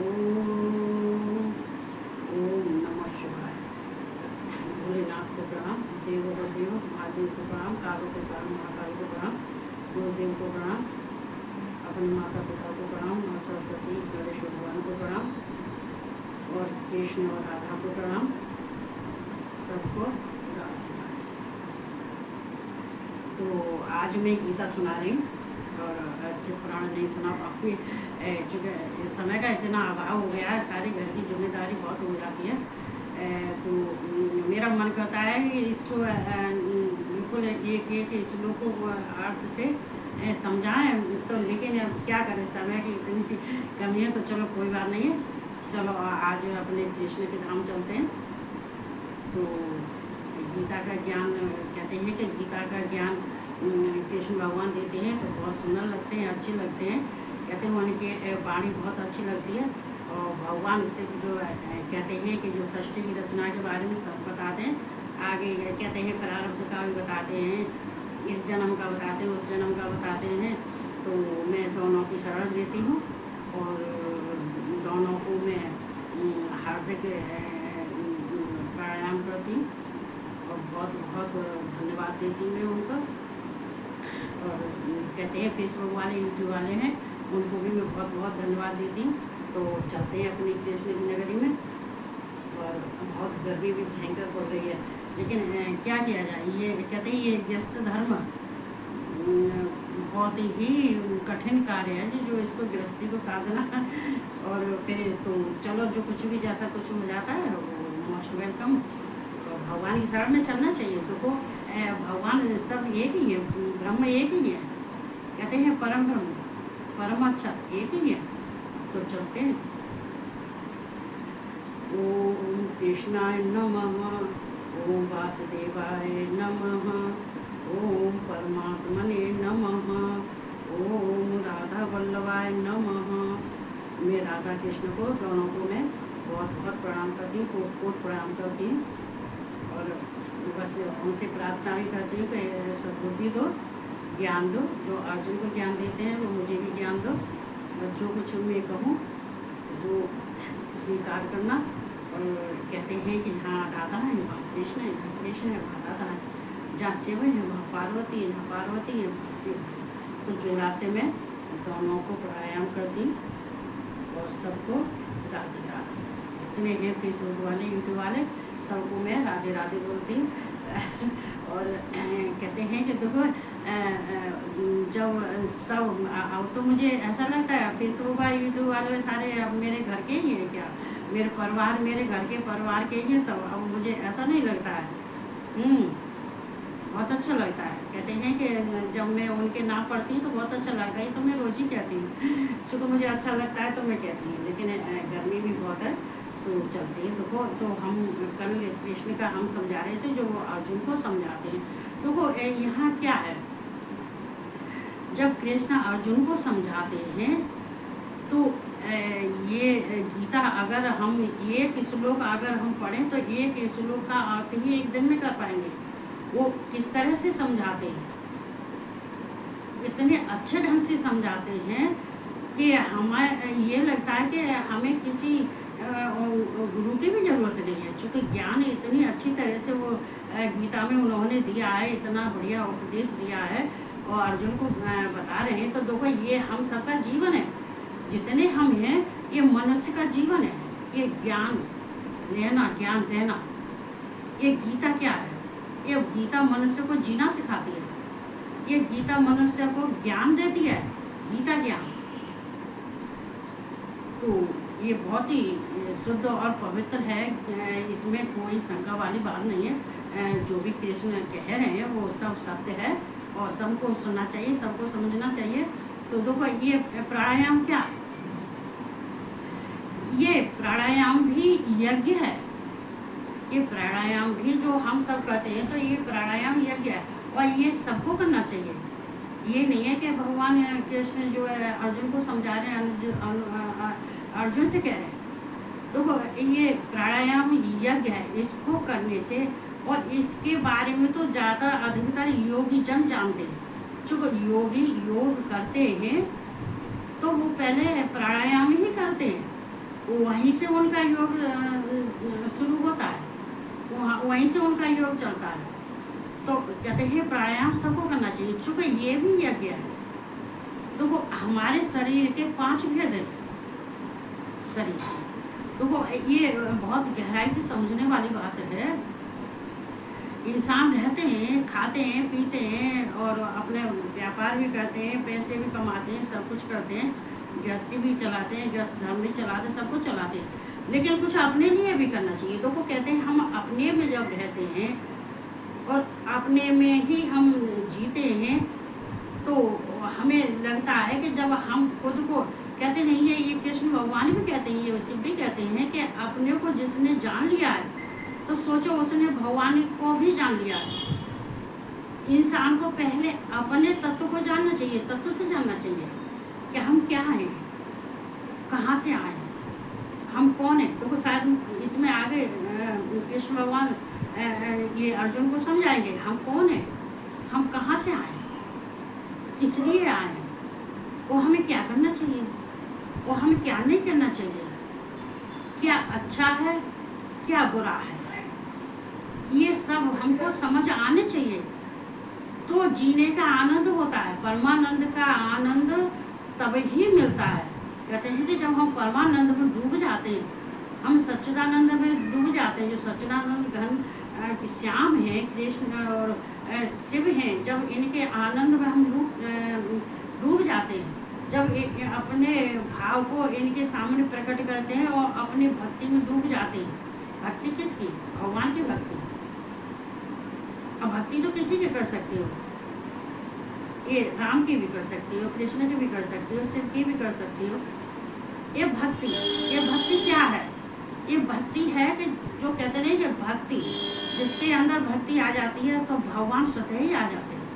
ओम ओम नमः शिवाय। भोलेनाथ को प्रणाम, देवों को देव, महादेव को प्रणाम, कालों को प्रणाम, महाकाल को प्रणाम, गुरुदेव को प्रणाम, अपने माता पिता को प्रणाम, माँ सरस्वती गणेश भगवान को प्रणाम और कृष्ण और राधा को प्रणाम, सबको राधे राधे। तो आज मैं गीता सुना रही हूँ और ऐसे पुराण नहीं सुना पाऊँगी, चूँकि समय का इतना अभाव हो गया है, सारी घर की जिम्मेदारी बहुत हो जाती है। तो मेरा मन करता है कि इसको बिल्कुल एक एक श्लोक को अर्थ से समझाएं, तो लेकिन अब क्या करें, समय की इतनी कमी है। तो चलो कोई बात नहीं है, चलो आज अपने कृष्ण के धाम चलते हैं। तो गीता का ज्ञान कहते हैं कि गीता का ज्ञान कृष्ण भगवान देते हैं तो बहुत सुंदर लगते हैं, अच्छे लगते हैं। कहते हैं उनके वाणी बहुत अच्छी लगती है और भगवान से जो कहते हैं कि जो सृष्टि की रचना के बारे में सब बताते हैं। आगे कहते हैं प्रारब्ध का भी बताते हैं, इस जन्म का बताते हैं, उस जन्म का बताते हैं। तो मैं दोनों की शरण लेती हूँ और दोनों को मैं हार्दिक प्राणायाम करती हूँ और बहुत बहुत धन्यवाद देती हूँ मैं उनको। और कहते हैं फेसबुक वाले, यूट्यूब वाले हैं, उनको भी मैं बहुत बहुत धन्यवाद देती हूँ। तो चलते हैं अपनी कृष्ण की नगरी में। और बहुत गर्मी भी भयंकर पड़ रही है, लेकिन क्या किया जाए, ये कहते हैं ये गृहस्थ धर्म बहुत ही कठिन कार्य है जी, जो इसको गृहस्थी को साधना। और फिर तो चलो जो कुछ भी जैसा कुछ हो जाता है वो मोस्ट वेलकम। भगवान की शरण में चलना चाहिए। देखो भगवान सब एक ही है, ब्रह्म एक ही है, कहते हैं परम ब्रह्म परम अच्छा एक ही है। तो चलते हैं। ओम कृष्णाय नमः, ओम वासुदेवाय नमः, ओम परमात्मने नमः, ओम राधा वल्लभाय नमः। मैं राधा कृष्ण को दोनों को मैं बहुत बहुत प्रणाम करती हूँ, कोट कोट प्रणाम करती हूँ। और बस उनसे प्रार्थना भी करती हूँ कि सद्बुद्धि दो, ज्ञान दो, जो अर्जुन को ज्ञान देते हैं वो मुझे भी ज्ञान दो। और जो कुछ मैं कहूँ वो स्वीकार करना। और कहते हैं कि हाँ राधा है वहाँ कृष्ण है, जहाँ कृष्ण है वहाँ राधा है, जहाँ शिव है वहाँ पार्वती है, जहाँ पार्वती है वहाँ शिव है। तो जोड़ा से मैं दोनों को प्राणायाम करती हूँ और सबको राधे राधे। जितने हैं फेसबुक वाले, यूट्यूब वाले, सबको मैं राधे राधे बोलती हूँ। और कहते हैं कि देखो जब सब अब तो मुझे ऐसा लगता है फेसबुक वाले, यूट्यूब वाले सारे अब मेरे घर के ही हैं क्या, मेरे परिवार, मेरे घर के परिवार के ही सब। अब मुझे ऐसा नहीं लगता है, बहुत अच्छा लगता है। कहते हैं कि जब मैं उनके नाम पढ़ती हूँ तो बहुत अच्छा लगता है। तो मैं रोज़ ही कहती हूँ, चूँकि मुझे अच्छा लगता है तो मैं कहती हूँ, लेकिन गर्मी भी बहुत है। तो चलते हैं। देखो तो हम कल कृष्ण का हम समझा रहे थे, जो वो अर्जुन को समझाते हैं। देखो यहाँ क्या है, जब कृष्ण अर्जुन को समझाते हैं तो ये गीता अगर हम एक श्लोक अगर हम पढ़ें तो एक श्लोक का अर्थ ही एक दिन में कर पाएंगे। वो किस तरह से समझाते हैं, इतने अच्छे ढंग से समझाते हैं कि हमें ये लगता है कि हमें किसी गुरु की भी ज़रूरत नहीं है, क्योंकि ज्ञान इतनी अच्छी तरह से वो गीता में उन्होंने दिया है, इतना बढ़िया उपदेश दिया है और अर्जुन को बता रहे हैं। तो देखो ये हम सबका जीवन है, जितने हम हैं ये मनुष्य का जीवन है। ये ज्ञान लेना, ज्ञान देना, ये गीता क्या है, ये गीता मनुष्य को जीना सिखाती है, ये गीता मनुष्य को ज्ञान देती है, गीता ज्ञान। तो ये बहुत ही शुद्ध और पवित्र है, इसमें कोई शंका वाली बात नहीं है। जो भी कृष्ण कह रहे हैं वो सब सत्य है और सबको सुनना चाहिए, सबको समझना चाहिए। तो देखो ये प्राणायाम क्या है, ये प्राणायाम भी यज्ञ है। ये प्राणायाम भी जो हम सब करते हैं तो ये प्राणायाम यज्ञ है और ये सबको करना चाहिए। ये नहीं है कि भगवान कृष्ण जो है अर्जुन को समझा रहे हैं, अर्जुन से कह रहे हैं। तो ये प्राणायाम यज्ञ है, इसको करने से और इसके बारे में तो ज़्यादा अधिकतर योगी जन जानते हैं। चूँकि योगी योग करते हैं तो वो पहले प्राणायाम ही करते हैं, वहीं से उनका योग शुरू होता है, वहीं से उनका योग चलता है। तो कहते हैं प्राणायाम सबको करना चाहिए, चूँकि ये भी यज्ञ है। तो वो हमारे शरीर के 5 भेद है शरीर, तो वो ये बहुत गहराई से समझने वाली बात है। इंसान रहते हैं, खाते हैं, पीते हैं और अपने व्यापार भी करते हैं, पैसे भी कमाते हैं, सब कुछ करते हैं, गृहस्थी भी चलाते हैं, गृहस्थ धर्म भी चलाते हैं, सब कुछ चलाते हैं, लेकिन कुछ अपने लिए भी करना चाहिए। तो वो कहते हैं हम अपने में जब रहते हैं और अपने में ही हम जीते हैं, तो हमें लगता है कि जब हम खुद को कहते नहीं है, ये कृष्ण भगवान भी कहते हैं, ये शिव भी कहते हैं कि अपने को जिसने जान लिया है, तो सोचो उसने भगवान को भी जान लिया है। इंसान को पहले अपने तत्व को जानना चाहिए, तत्व से जानना चाहिए कि हम क्या हैं, कहाँ से आए हैं, हम कौन हैं। तो वो शायद इसमें आगे कृष्ण भगवान ये अर्जुन को समझाएंगे हम कौन हैं, हम कहाँ से आए, किस लिए आए हैं, वो हमें क्या करना चाहिए, वो हमें क्या नहीं करना चाहिए, क्या अच्छा है क्या बुरा है, ये सब हमको समझ आने चाहिए। तो जीने का आनंद होता है, परमानंद का आनंद तब ही मिलता है। कहते हैं कि जब हम परमानंद में डूब जाते हैं, हम सच्चिदानंद में डूब जाते हैं, जो सच्चिदानंद घन श्याम है, कृष्ण और शिव हैं, जब इनके आनंद में हम डूब जाते हैं, जब अपने भाव को इनके सामने प्रकट करते हैं और अपनी भक्ति में डूब जाते हैं। भक्ति किसकी? भगवान की भक्ति। अब भक्ति तो किसी की कर सकते हो, ये राम की भी कर सकती हो, कृष्ण की भी कर सकती हो, शिव की भी कर सकती हो। ये भक्ति क्या है? ये भक्ति है कि जो कहते नहीं कि भक्ति, जिसके अंदर भक्ति आ जाती है तो भगवान स्वतः ही आ जाते हैं।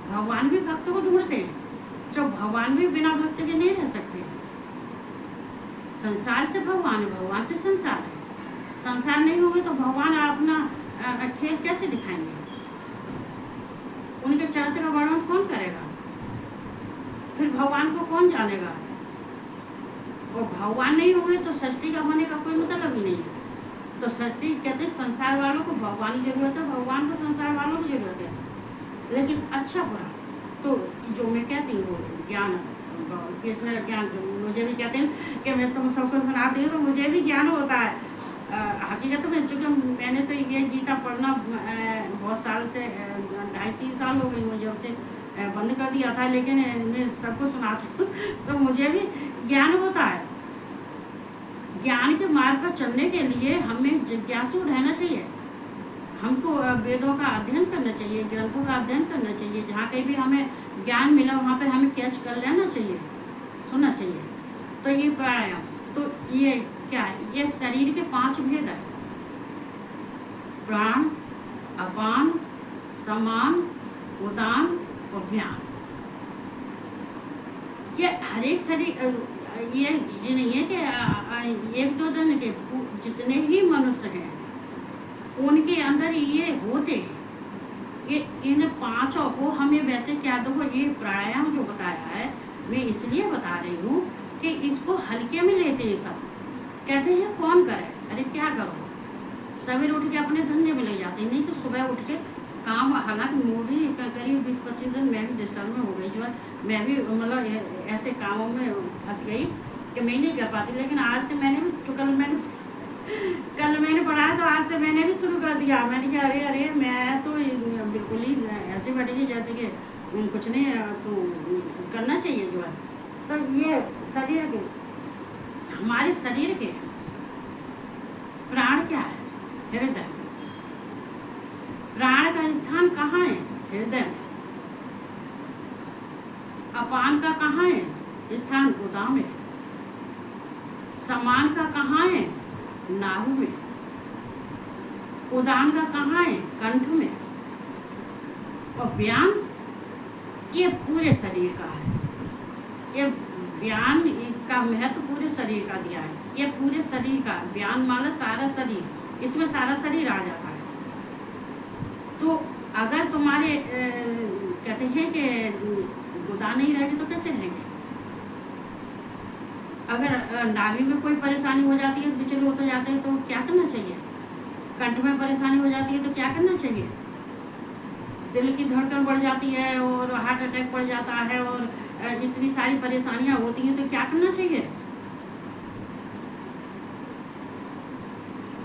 भगवान भी भक्त को ढूंढते हैं, जो भगवान भी बिना भक्ति के नहीं रह सकते। संसार से भगवान है, भगवान से संसार है। संसार नहीं होंगे तो भगवान अपना खेल कैसे दिखाएंगे? उनके चरित्र का वर्णन कौन करेगा? फिर भगवान को कौन जानेगा? और भगवान नहीं होंगे तो सृष्टि का होने का कोई मतलब ही नहीं है। तो सृष्टि कहते संसार वालों को भगवान की जरूरत है, भगवान को संसार वालों की जरूरत है। लेकिन अच्छा बुरा तो जो मैं कहती हूँ ज्ञान, कृष्ण का ज्ञान जो मुझे भी कहते हैं कि मैं तुम सबको सुनाती हूँ तो मुझे भी ज्ञान होता है। हकीकत में चूँकि मैंने तो ये गीता पढ़ना बहुत साल से 2.5-3 साल हो गई मुझे, उसे बंद कर दिया था, लेकिन मैं सबको सुनाती हूँ तो मुझे भी ज्ञान होता है। ज्ञान के मार्ग पर चलने के लिए हमें जिज्ञासु रहना चाहिए, हमको वेदों का अध्ययन करना चाहिए, ग्रंथों का अध्ययन करना चाहिए, जहाँ कहीं भी हमें ज्ञान मिला वहाँ पे हमें कैच कर लेना चाहिए, सुनना चाहिए। तो ये प्राणायाम, तो ये क्या है? ये शरीर के 5 भेद है, प्राण, अपान, समान, उदान और व्यान। ये हर एक शरीर, ये नहीं है कि 1-2 दिन के जितने ही मनुष्य हैं उनके अंदर ये होते हैं। ये इन 5 को हमें वैसे क्या दो, ये प्राणायाम जो बताया है मैं इसलिए बता रही हूँ कि इसको हल्के में लेते हैं सब। कहते हैं कौन करे, अरे क्या करो, सवेरे उठ के अपने धंधे में ले जाते हैं, नहीं तो सुबह उठ के काम। हालांकि मैं भी करीब 20-25 दिन मैं भी डिस्टर्ब में हो गई, जो है मैं भी मतलब ऐसे कामों में फंस गई कि मैं नहीं कर पाती। लेकिन आज से मैंने भी कल मैंने पढ़ा है तो आज से मैंने भी शुरू कर दिया। मैंने कहा अरे मैं तो बिल्कुल ही ऐसे बैठेगी जैसे कि कुछ नहीं तो करना चाहिए जो है। तो ये शरीर के, हमारे शरीर के प्राण क्या है? हृदय। प्राण का स्थान कहाँ है? हृदय में। अपान का कहाँ है स्थान? गोदा में। समान का कहाँ है? नाभि में। उदान का कहाँ है? कंठ में। और व्यान ये पूरे शरीर का है। ये व्यान का महत्व पूरे शरीर का दिया है। ये पूरे शरीर का व्यान माला सारा शरीर, इसमें सारा शरीर आ जाता है। तो अगर तुम्हारे कहते हैं कि गुदा नहीं रहेंगे तो कैसे रहेंगे? अगर नाभि में कोई परेशानी हो जाती है, विचल होते जाते हैं, तो क्या करना चाहिए? कंठ में परेशानी हो जाती है तो क्या करना चाहिए? दिल की धड़कन बढ़ जाती है और हार्ट अटैक पड़ जाता है और इतनी सारी परेशानियां होती हैं तो क्या करना चाहिए?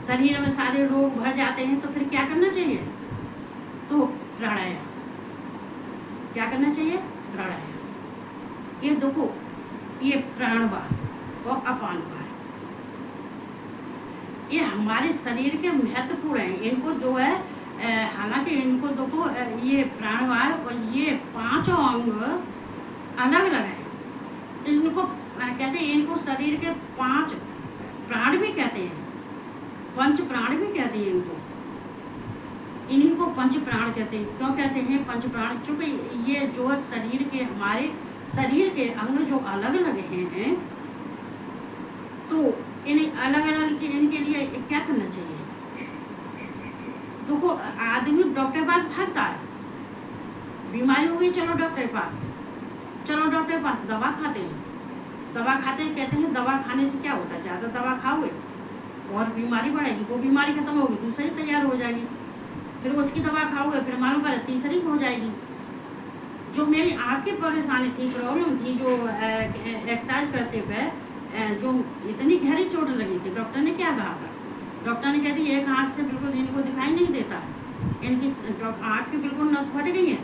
शरीर में सारे रोग भर जाते हैं तो फिर क्या करना चाहिए? तो प्राणायाम। क्या करना चाहिए? प्राणायाम। ये देखो, ये प्राणवायु और अपानवायु, ये हमारे शरीर के महत्वपूर्ण हैं। इनको जो है हालांकि इनको देखो, ये प्राणवायु और ये पांचों अंग अलग अलग हैं। इनको कहते हैं, इनको शरीर के 5 प्राण भी कहते हैं, पंच प्राण भी कहते हैं इनको। इन्हीं को पंच प्राण कहते हैं। क्यों कहते हैं पंच प्राण? क्योंकि ये जो शरीर के, हमारे शरीर के अंग जो अलग अलग हैं, तो इन्हें अलग अलग इनके लिए क्या करना चाहिए? देखो, आदमी डॉक्टर के पास भागता है, बीमारी हो गई, चलो डॉक्टर के पास, चलो डॉक्टर के पास, दवा खाते हैं। दवा खाते हैं, कहते हैं दवा खाने से क्या होता है? ज़्यादा दवा खाओगे और बीमारी बढ़ेगी, वो बीमारी खत्म होगी, दूसरी तैयार हो जाएगी, फिर उसकी दवा खाओगे, फिर मालूम पड़े तीसरी हो जाएगी। जो मेरी आँख की परेशानी थी, प्रॉब्लम थी, जो एक्सरसाइज करते हुए जो इतनी गहरी चोट लगी थी, डॉक्टर ने क्या कहा था? डॉक्टर ने कह दी एक आँख से बिल्कुल इनको दिखाई नहीं देता है, इनकी आँख की बिल्कुल नस फट गई है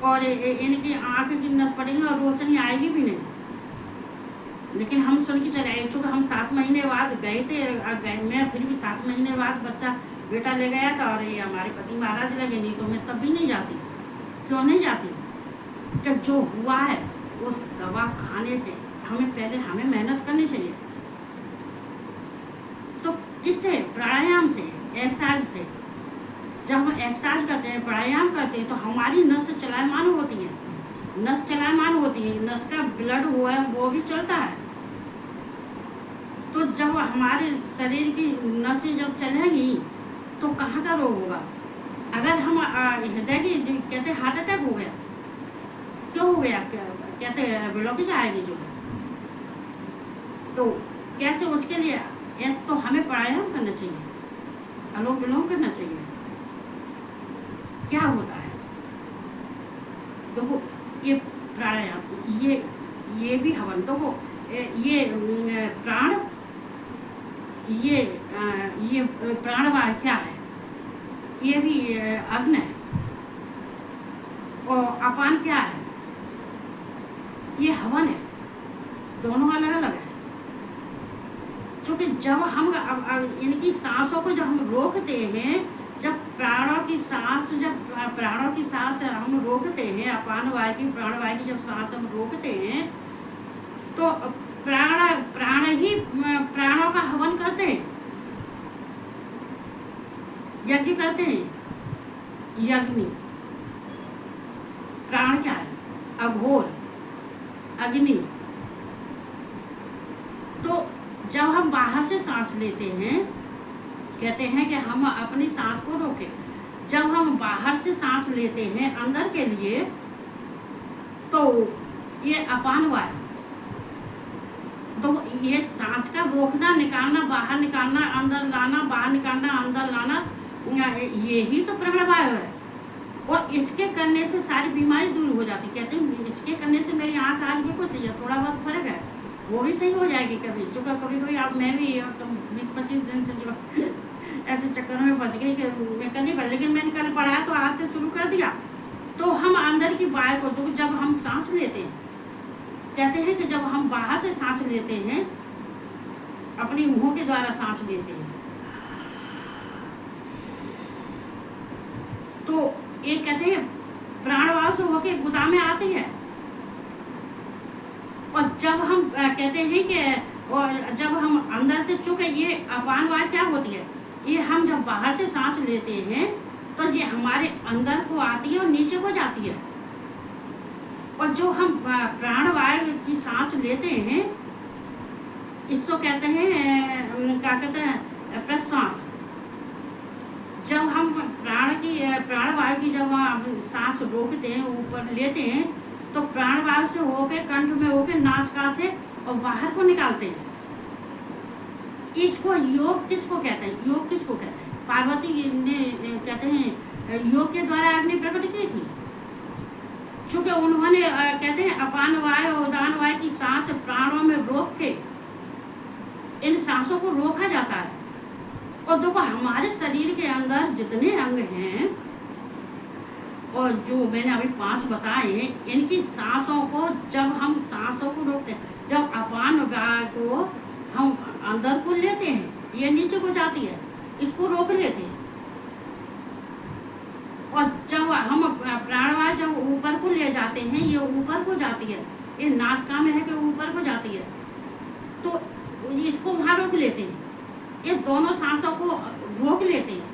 और इनकी आँख की नस फटेगी और रोशनी आएगी भी नहीं। लेकिन हम सुन के चले आए, चूँकि हम 7 महीने बाद गए थे, मैं फिर भी 7 महीने बाद बच्चा बेटा ले गया था और ये हमारे पति महाराज लगे, नहीं तो मैं तब भी नहीं जाती। क्यों नहीं जाती? कि जो हुआ है वो दवा खाने से हमें मेहनत करनी चाहिए। तो किससे? प्राणायाम से, एक्सरसाइज से। जब हम एक्सरसाइज करते हैं, प्राणायाम करते हैं, तो हमारी नस चलायमान होती है, नस चलायमान होती है, नस का ब्लड हुआ है वो भी चलता है। तो जब हमारे शरीर की नसें जब चलेंगी तो कहाँ का रोग होगा? अगर हम हृदय की कहते हैं हार्ट अटैक हो गया, क्यों हो गया? कहते हैं ब्लॉकेज आएगी जो है, तो कैसे? उसके लिए तो हमें प्राणायाम करना चाहिए, अनुलोम विलोम करना चाहिए। क्या होता है देखो, ये प्राणायाम, ये भी हवन, देखो ये प्राण, ये प्राणवायु क्या है? ये भी अग्नि है। और अपान क्या है? ये हवन है। दोनों अलग अलग है। क्योंकि जब हम इनकी सांसों को जब हम रोकते हैं, जब प्राणों की सांस हम रोकते हैं, अपान वायु की, प्राणवायु की जब सांस हम रोकते हैं, तो प्राण ही प्राणों का हवन करते हैं, यज्ञ करते हैं। यज्ञ प्राण क्या है? अघोर, अग्नि। तो जब हम बाहर से सांस लेते हैं, कहते हैं कि हम अपनी सांस को रोकें। जब हम बाहर से सांस लेते हैं अंदर के लिए, तो ये अपान वायु। तो ये सांस का रोकना, निकालना, बाहर निकालना, अंदर लाना, बाहर निकालना, अंदर लाना, यही तो प्राणवायु है। और इसके करने से सारी बीमारी दूर हो जाती। कहते हैं इसके करने से मेरी आँख आज बिल्कुल सही है, थोड़ा बहुत फर्क है, वो भी सही हो जाएगी कभी। चूँकि कभी अब मैं भी 20-25 दिन से जो ऐसे चक्कर में फंस गई कि मैं करनी पड़ी, लेकिन मैंने कल पढ़ाया तो आज से शुरू कर दिया। तो हम अंदर की वायु को, तो जब हम सांस लेते हैं, कहते हैं कि जब हम बाहर से सांस लेते हैं, अपनी मुंह के द्वारा सांस लेते हैं, तो ये कहते हैं प्राणवायु से होके गुदा में आती है। और जब हम कहते हैं कि, और जब हम अंदर से, चूंकि ये अपान वायु क्या होती है, ये हम जब बाहर से सांस लेते हैं तो ये हमारे अंदर को आती है और नीचे को जाती है। और जो हम प्राणवायु की सांस लेते हैं, इसको कहते हैं, क्या कहते हैं, प्रश्वास। जब हम प्राणवायु की जब हम सांस रोकते हैं, ऊपर लेते हैं, तो प्राणवायु से होके कंठ में होके नासिका से और बाहर को निकालते हैं। इसको योग किसको कहते हैं? योग किसको कहते हैं? पार्वती ने कहते हैं योग के द्वारा अग्नि प्रकट की थी, चूंकि उन्होंने कहते हैं अपान वायु उदान वायु की सांस प्राणों में रोक के इन सांसों को रोका जाता है। और देखो हमारे शरीर के अंदर जितने अंग हैं और जो मैंने अभी 5 बताए, इनकी सांसों को जब हम सांसों को रोकते हैं, जब अपान वायु को हम अंदर को लेते हैं, ये नीचे को जाती है, इसको रोक लेते हैं। और जब हम प्राणवायु जब ऊपर को ले जाते हैं, ये ऊपर को जाती है, ये नासिका में है कि ऊपर को जाती है, तो इसको वहाँ रोक लेते हैं। ये दोनों सांसों को रोक लेते हैं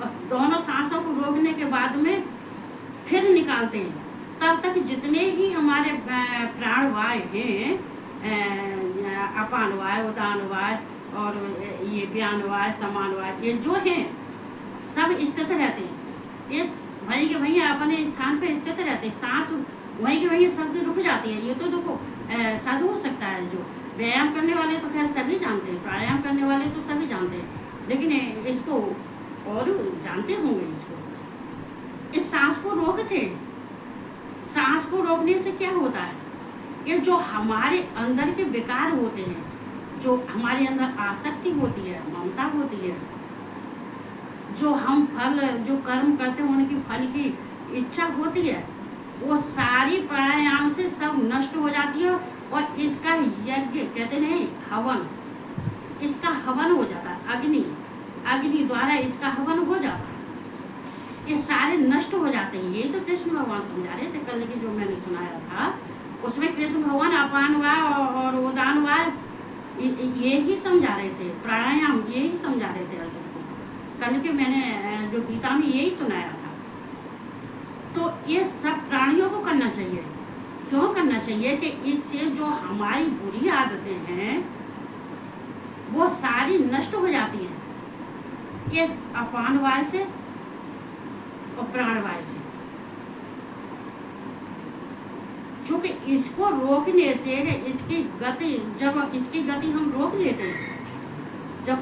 और दोनों सांसों को रोकने के बाद में फिर निकालते हैं। तब तक जितने ही हमारे प्राणवायु हैं, अपान वायु उदान वायु और ये व्यान वायु समान वायु, ये जो हैं सब स्थित रहते हैं। इस वहीं के वहीं अपने स्थान पे स्थित रहते हैं। सांस वहीं के वहीं सबकी रुक जाती है। ये तो देखो साधु हो सकता है, जो व्यायाम करने वाले तो खैर सभी जानते हैं, प्राणायाम करने वाले तो सभी जानते हैं, लेकिन इसको और जानते होंगे। इसको इस सांस को रोकते हैं। सांस को रोकने से क्या होता है? ये जो हमारे अंदर के विकार होते हैं, जो हमारे अंदर आसक्ति होती है, ममता होती है, जो हम फल जो कर्म करते हैं उनकी फल की इच्छा होती है, वो सारी प्राणायाम से सब नष्ट हो जाती है। और इसका यज्ञ कहते नहीं हवन, इसका हवन हो जाता है। अग्नि द्वारा इसका हवन हो जाता है। ये सारे नष्ट हो जाते हैं। ये तो कृष्ण भगवान समझा रहे थे कल की जो मैंने सुनाया था, उसमें कृष्ण भगवान अपान वायु और उदान वायु ये ही समझा रहे थे, प्राणायाम ये ही समझा रहे थे अर्जुन को। कल के मैंने जो गीता में यही सुनाया था। तो ये सब प्राणियों को करना चाहिए। क्यों करना चाहिए? कि इससे जो हमारी बुरी आदतें हैं वो सारी नष्ट हो जाती हैं, ये अपान वायु से और प्राणवायु से। क्योंकि इसको रोकने से इसकी गति, जब इसकी गति हम रोक लेते हैं, जब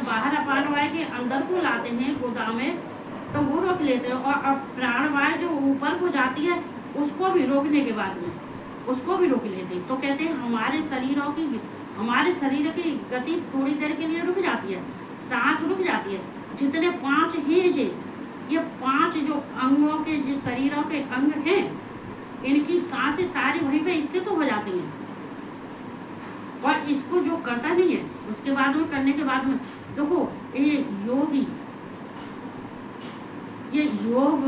बाहर अपान वायु के अंदर को लाते हैं गोदाम में, तो वो रोक लेते हैं। और प्राणवायु जो ऊपर को जाती है उसको भी रोकने के बाद में उसको भी रोक लेते हैं। तो कहते हैं हमारे शरीर की गति थोड़ी देर के लिए रुक जाती है, सांस रुक जाती है। जितने 5 हैं ये 5 जो अंगों के, जो शरीरों के अंग हैं, इनकी सांसें सारी वहीं पे स्थित हो जाती हैं। और इसको जो करता नहीं है, उसके बाद में करने के बाद में देखो ये योग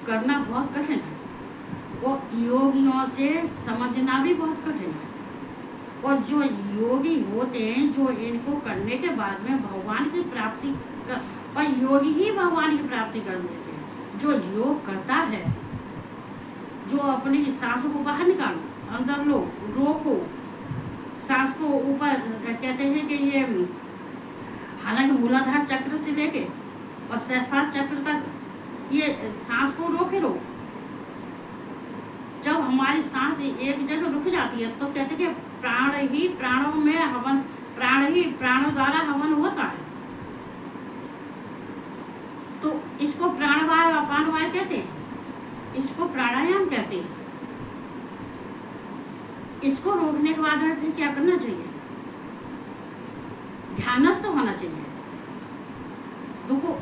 करना बहुत कठिन है। वो योगियों से समझना भी बहुत कठिन है। और जो योगी होते हैं, जो इनको करने के बाद में भगवान की प्राप्ति और योगी ही भगवान की प्राप्ति कर लेते हैं। जो योग करता है, जो अपनी सांसों को बाहर निकालो, अंदर लो, रोको, सांस को ऊपर, कहते हैं कि ये हालांकि मूलाधार चक्र से लेके और सहस्रार चक्र तक ये सांस को रोके रहो। जब हमारी सांस एक जगह रुक जाती है तो कहते हैं कि प्राण ही प्राणों में हवन, प्राण ही प्राणों द्वारा हवन होता है। तो इसको प्राणवायु अपान वायु कहते हैं, इसको प्राणायाम कहते हैं। इसको रोकने के बाद में फिर क्या करना चाहिए? ध्यानस्थ होना चाहिए। देखो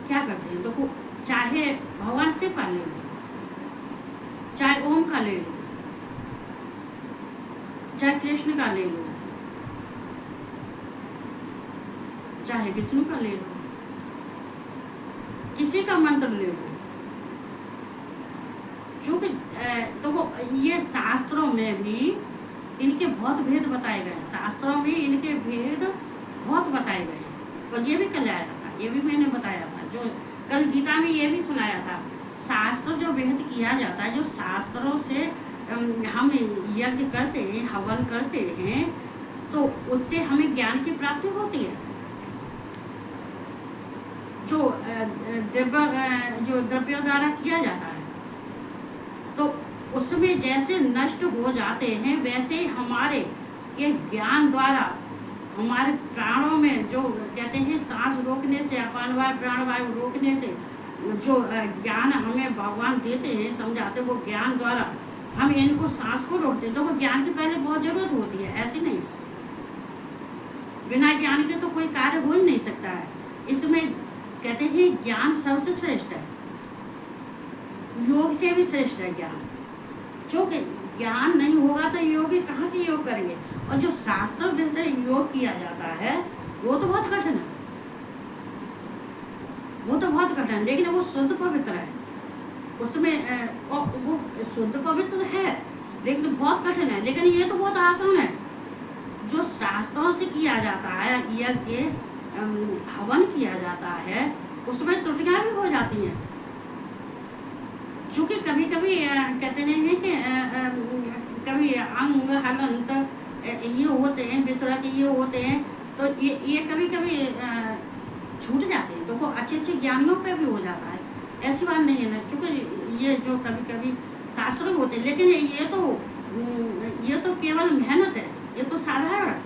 क्या करते हैं, देखो चाहे भगवान शिव का ले लो, चाहे ओम का ले लो, चाहे कृष्ण का ले लो, चाहे विष्णु का ले लो, किसी का मंत्र ले लो। चूंकि तो ये शास्त्रों में भी इनके बहुत भेद बताए गए हैं। शास्त्रों में इनके भेद बहुत बताए गए हैं। और ये भी कल आया था, ये भी मैंने बताया था, जो कल गीता में ये भी सुनाया था। शास्त्र जो भेद किया जाता है, जो शास्त्रों से हम यज्ञ करते हैं, हवन करते हैं, तो उससे हमें ज्ञान की प्राप्ति होती है। जो द्रव्यों द्वारा किया जाता है तो उसमें जैसे नष्ट हो जाते हैं वैसे ही हमारे ये ज्ञान द्वारा हमारे प्राणों में जो कहते हैं सांस रोकने से, अपान वायु प्राण वायु रोकने से जो ज्ञान हमें भगवान देते हैं, समझाते, वो ज्ञान द्वारा हम इनको सांस को रोकते हैं। तो वो ज्ञान की पहले बहुत जरूरत होती है, ऐसी नहीं, बिना ज्ञान के तो कोई कार्य हो ही नहीं सकता है। इसमें कहते हैं ज्ञान सबसे श्रेष्ठ है, योग से भी श्रेष्ठ है ज्ञान। क्योंकि ज्ञान नहीं होगा तो योगी कहाँ से योग करेंगे। और जो शास्त्र में योग किया जाता है वो तो बहुत कठिन है, वो तो बहुत कठिन, लेकिन वो शुद्ध पवित्र है। उसमें वो शुद्ध पवित्र है लेकिन बहुत कठिन है। लेकिन ये तो बहुत आसान है। जो शास्त्रों से किया जाता है, यज्ञ हवन किया जाता है, उसमें त्रुटियां भी हो जाती हैं। चूँकि कभी कभी कहते हैं कि कभी अंग हलंत ये होते हैं, विसर्ग ये होते हैं, तो ये कभी कभी छूट जाते हैं। तो वो अच्छे अच्छे ज्ञानियों पे भी हो जाता है, ऐसी बात नहीं है ना। चूँकि ये जो कभी कभी शास्त्र होते हैं, लेकिन ये तो केवल मेहनत है, ये तो साधारण है।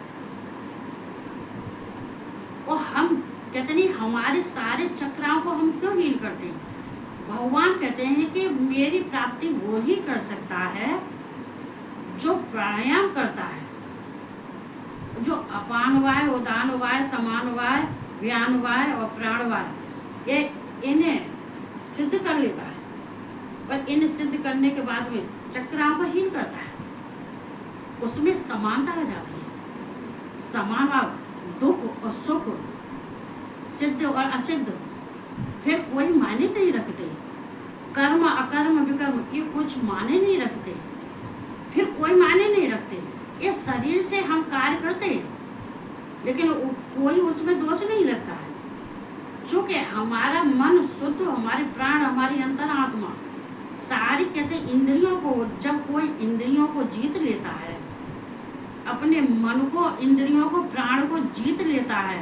और हम कहते नहीं, हमारे सारे चक्राओं को हम क्यों हील करते हैं। भगवान कहते हैं कि मेरी प्राप्ति वो ही कर सकता है जो प्राणायाम करता है, जो अपान वायु, उदान वायु, समान वायु, व्यान वायु और प्राण वायु ये इन्हें सिद्ध कर लेता है। और इन्हें सिद्ध करने के बाद में चक्राओं को हील करता है, उसमें समानता आ जाती है। समान भाव, दुख और सुख, सिद्ध और असिद्ध फिर कोई मायने नहीं रखते। कर्म अकर्म विकर्म ये कुछ माने नहीं रखते, फिर कोई मायने नहीं रखते। ये शरीर से हम कार्य करते हैं लेकिन कोई उसमें दोष नहीं लगता है। चूँकि हमारा मन शुद्ध, हमारे प्राण, हमारी अंतरात्मा सारी कहते इंद्रियों को, जब कोई इंद्रियों को जीत लेता है, अपने मन को, इंद्रियों को, प्राण को जीत लेता है,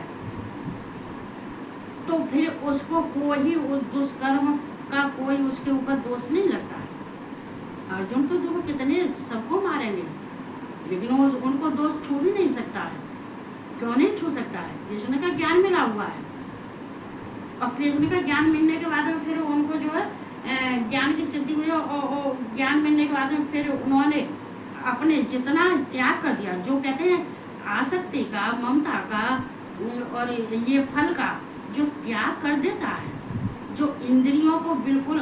तो फिर उसको कोई उस दुष्कर्म का कोई उसके ऊपर दोष नहीं लगता है। अर्जुन तो देखो कितने सबको मारेंगे लेकिन उनको दोष छू भी नहीं सकता है। क्यों नहीं छू सकता है? कृष्ण का ज्ञान मिला हुआ है। और कृष्ण का ज्ञान मिलने के बाद में फिर उनको जो है ज्ञान की सिद्धि हुई और ज्ञान मिलने के बाद में फिर उन्होंने अपने जितना त्याग कर दिया, जो कहते हैं आसक्ति का, ममता का और ये फल का जो त्याग कर देता है, जो इंद्रियों को बिल्कुल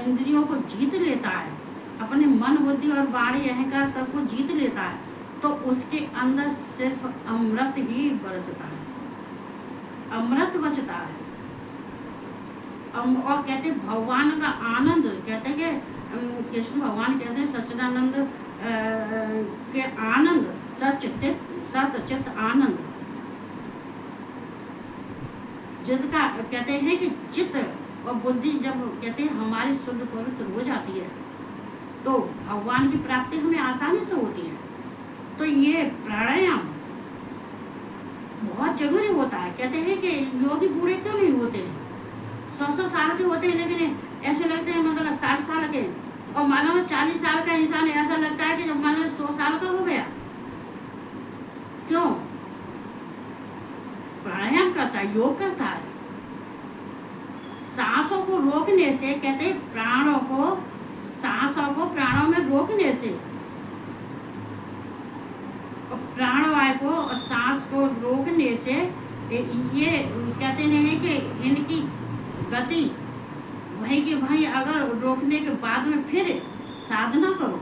इंद्रियों को जीत लेता है, अपने मन बुद्धि और वाणी अहंकार सबको जीत लेता है, तो उसके अंदर सिर्फ अमृत ही बरसता है, अमृत बचता है। और कहते भगवान का आनंद, कहते कि कृष्ण भगवान कहते हैं सच्चिदानंद के आनंद, सत चित आनंद, जिसका कहते हैं कि चित्त और बुद्धि जब कहते हैं हमारी शुद्ध पवित्र हो जाती है तो भगवान की प्राप्ति हमें आसानी से होती है। तो ये प्राणायाम बहुत जरूरी होता है। कहते हैं कि योगी बूढ़े क्यों नहीं होते हैं, 100 साल के होते हैं लेकिन ऐसे लगते हैं मतलब 60 साल के, और मानो 40 साल का इंसान ऐसा लगता है कि जब मानो 100 साल का हो गया। क्यों? प्राणायाम करता है, योग करता है। सांसों को रोकने से, कहते हैं प्राणों को, सांसों को प्राणों में रोकने से, प्राणवायु को और सांस को रोकने से ये कहते नहीं कि इनकी गति वहीं की वहीं अगर रोकने के बाद में फिर साधना करो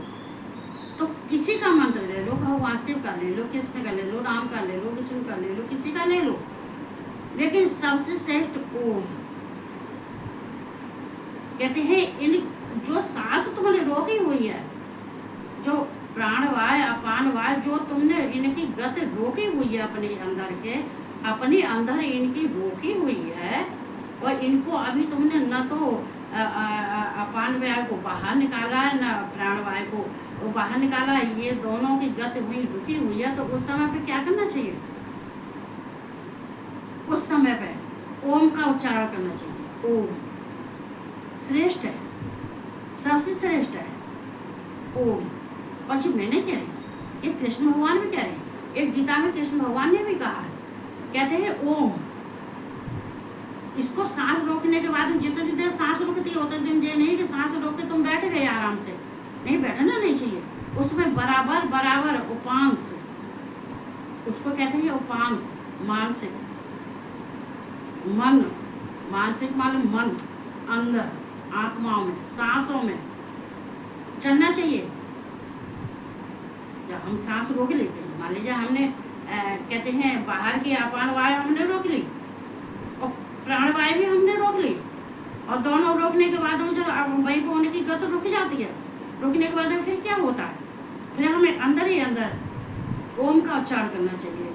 तो किसी का मंत्र ले लो, भगवान शिव का ले लो, कृष्ण का ले लो, राम का ले लो, विष्णु का ले लो, किसी का ले लो, लेकिन सबसे श्रेष्ठ ओम। कहते हैं इन जो सांस तुमने रोकी हुई है, जो प्राणवायु अपान वायु जो तुमने इनकी गति रोकी हुई है अपने अंदर के, अपने अंदर इनकी रोकी हुई है, और इनको अभी तुमने न तो अपान वायु को बाहर निकाला है न प्राणवायु को बाहर निकाला है, ये दोनों की गति वहीं रुकी हुई है। तो उस समय पे क्या करना चाहिए? उस समय पे ओम का उच्चारण करना चाहिए। ओम श्रेष्ठ है, सबसे श्रेष्ठ है। ओम। और सिर्फ मैं नहीं कह रही, ये कृष्ण भगवान भी कह रहे हैं। एक गीता में कृष्ण भगवान ने भी कहा है, कहते हैं ओम। इसको सांस रोकने के बाद जितनी देर सांस रुकती है उतने दिन ये नहीं कि सांस रोक के तुम बैठ गए आराम से, नहीं, बैठना नहीं चाहिए। उसमें बराबर बराबर उपांश, उसको कहते हैं उपांश, मानसिक मन, मानसिक मालूम मन, अंदर आत्माओं में, सांसों में चलना चाहिए। जब हम सांस रोक लेते हैं, मान लीजिए हमने कहते हैं बाहर की अपान वायु हमने रोक ली और प्राणवायु भी हमने रोक ली, और दोनों रोकने के बाद जो वहीं पर होने की गति रुक जाती है। रुकने के बाद फिर क्या होता है, फिर हमें अंदर ही अंदर ओम का उच्चारण करना चाहिए।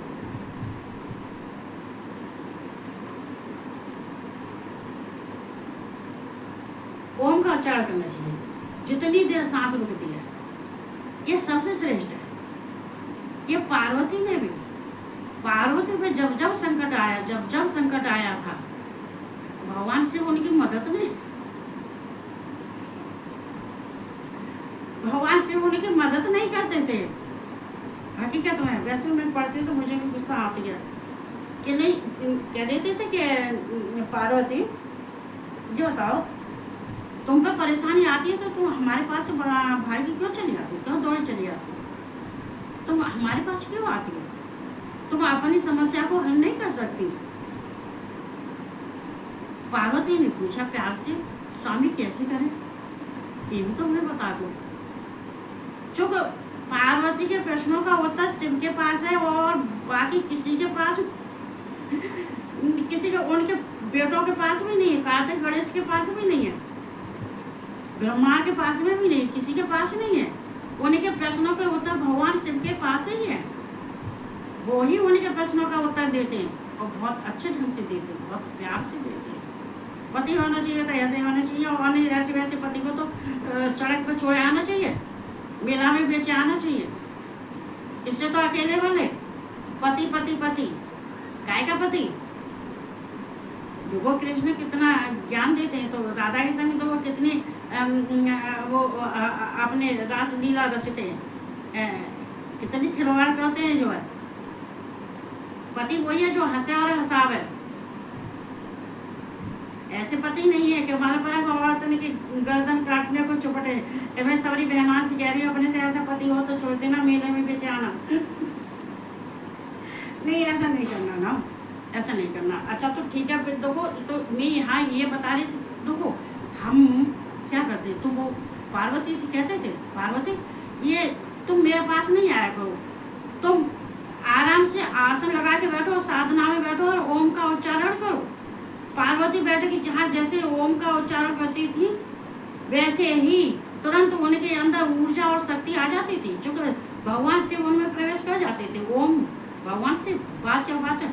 ओम का उच्चारण करना चाहिए जितनी देर सांस रुकती है। ये सबसे श्रेष्ठ है। ये पार्वती ने भी, पार्वती पे जब जब संकट आया, जब जब संकट आया था, भगवान से उनकी मदद नहीं, भगवान से उनकी मदद नहीं करते थे। हकीकत में वैसे मैं पढ़ती तो मुझे भी गुस्सा आती है कि नहीं, कह देते थे कि पार्वती जो बताओ तुम पे परेशानी आती है तो तुम हमारे पास भाई की क्यों चली आती, क्यों दौड़े चली आती, तुम हमारे पास क्यों आती हो, तुम अपनी समस्या को हल नहीं कर सकती। पार्वती ने पूछा प्यार से, स्वामी कैसे करें, ये भी तो मैं बता दो। चूंकि पार्वती के प्रश्नों का उत्तर शिव के पास है और बाकी किसी के पास, किसी के उनके बेटों के पास भी नहीं है, कार्तिक गणेश के पास भी नहीं है, ब्रह्मा के पास में भी नहीं, किसी के पास नहीं है। उनके प्रश्नों के उत्तर भगवान शिव के पास ही है। वो ही उनके प्रश्नों का उत्तर देते हैं और बहुत अच्छे ढंग से देते हैं, बहुत प्यार से देते हैं। पति होना चाहिए तो ऐसे होना चाहिए, और नहीं ऐसे वैसे पति को तो सड़क पर छोड़े आना चाहिए, मेला में बेचे आना चाहिए। इससे तो अकेले वाले पति पति पति, काय का पति। देखो कृष्ण कितना ज्ञान देते हैं, तो राधा के संग तो वो कितनी वो अपने रासलीला रचते हैं, कितनी खिलवाड़ करते हैं। जो है पति वही है जो हंसे और हंसावे, ऐसे पति नहीं है कि हमारे पर औरत की गर्दन काटने को चुपटे। मैं सवरी बहना से कह रही हूँ, अपने से ऐसा पति हो तो छोड़ देना, मेले में बेचे आना। नहीं, ऐसा नहीं करना ना, ऐसा नहीं करना। अच्छा तो ठीक है, फिर देखो तो मैं यहाँ ये बता रही थी, देखो हम क्या करते, तो वो पार्वती से कहते थे, पार्वती ये तुम मेरे पास नहीं आया करो, तुम आराम से आसन लगा के बैठो, साधना में बैठो और ओम का उच्चारण करो। पार्वती बैठ के जहाँ जैसे ओम का उच्चारण करती थी वैसे ही तुरंत उनके अंदर ऊर्जा और शक्ति आ जाती थी, जो भगवान शिव उनमें प्रवेश कर जाते थे। ओम भगवान शिव, वाचक वाचक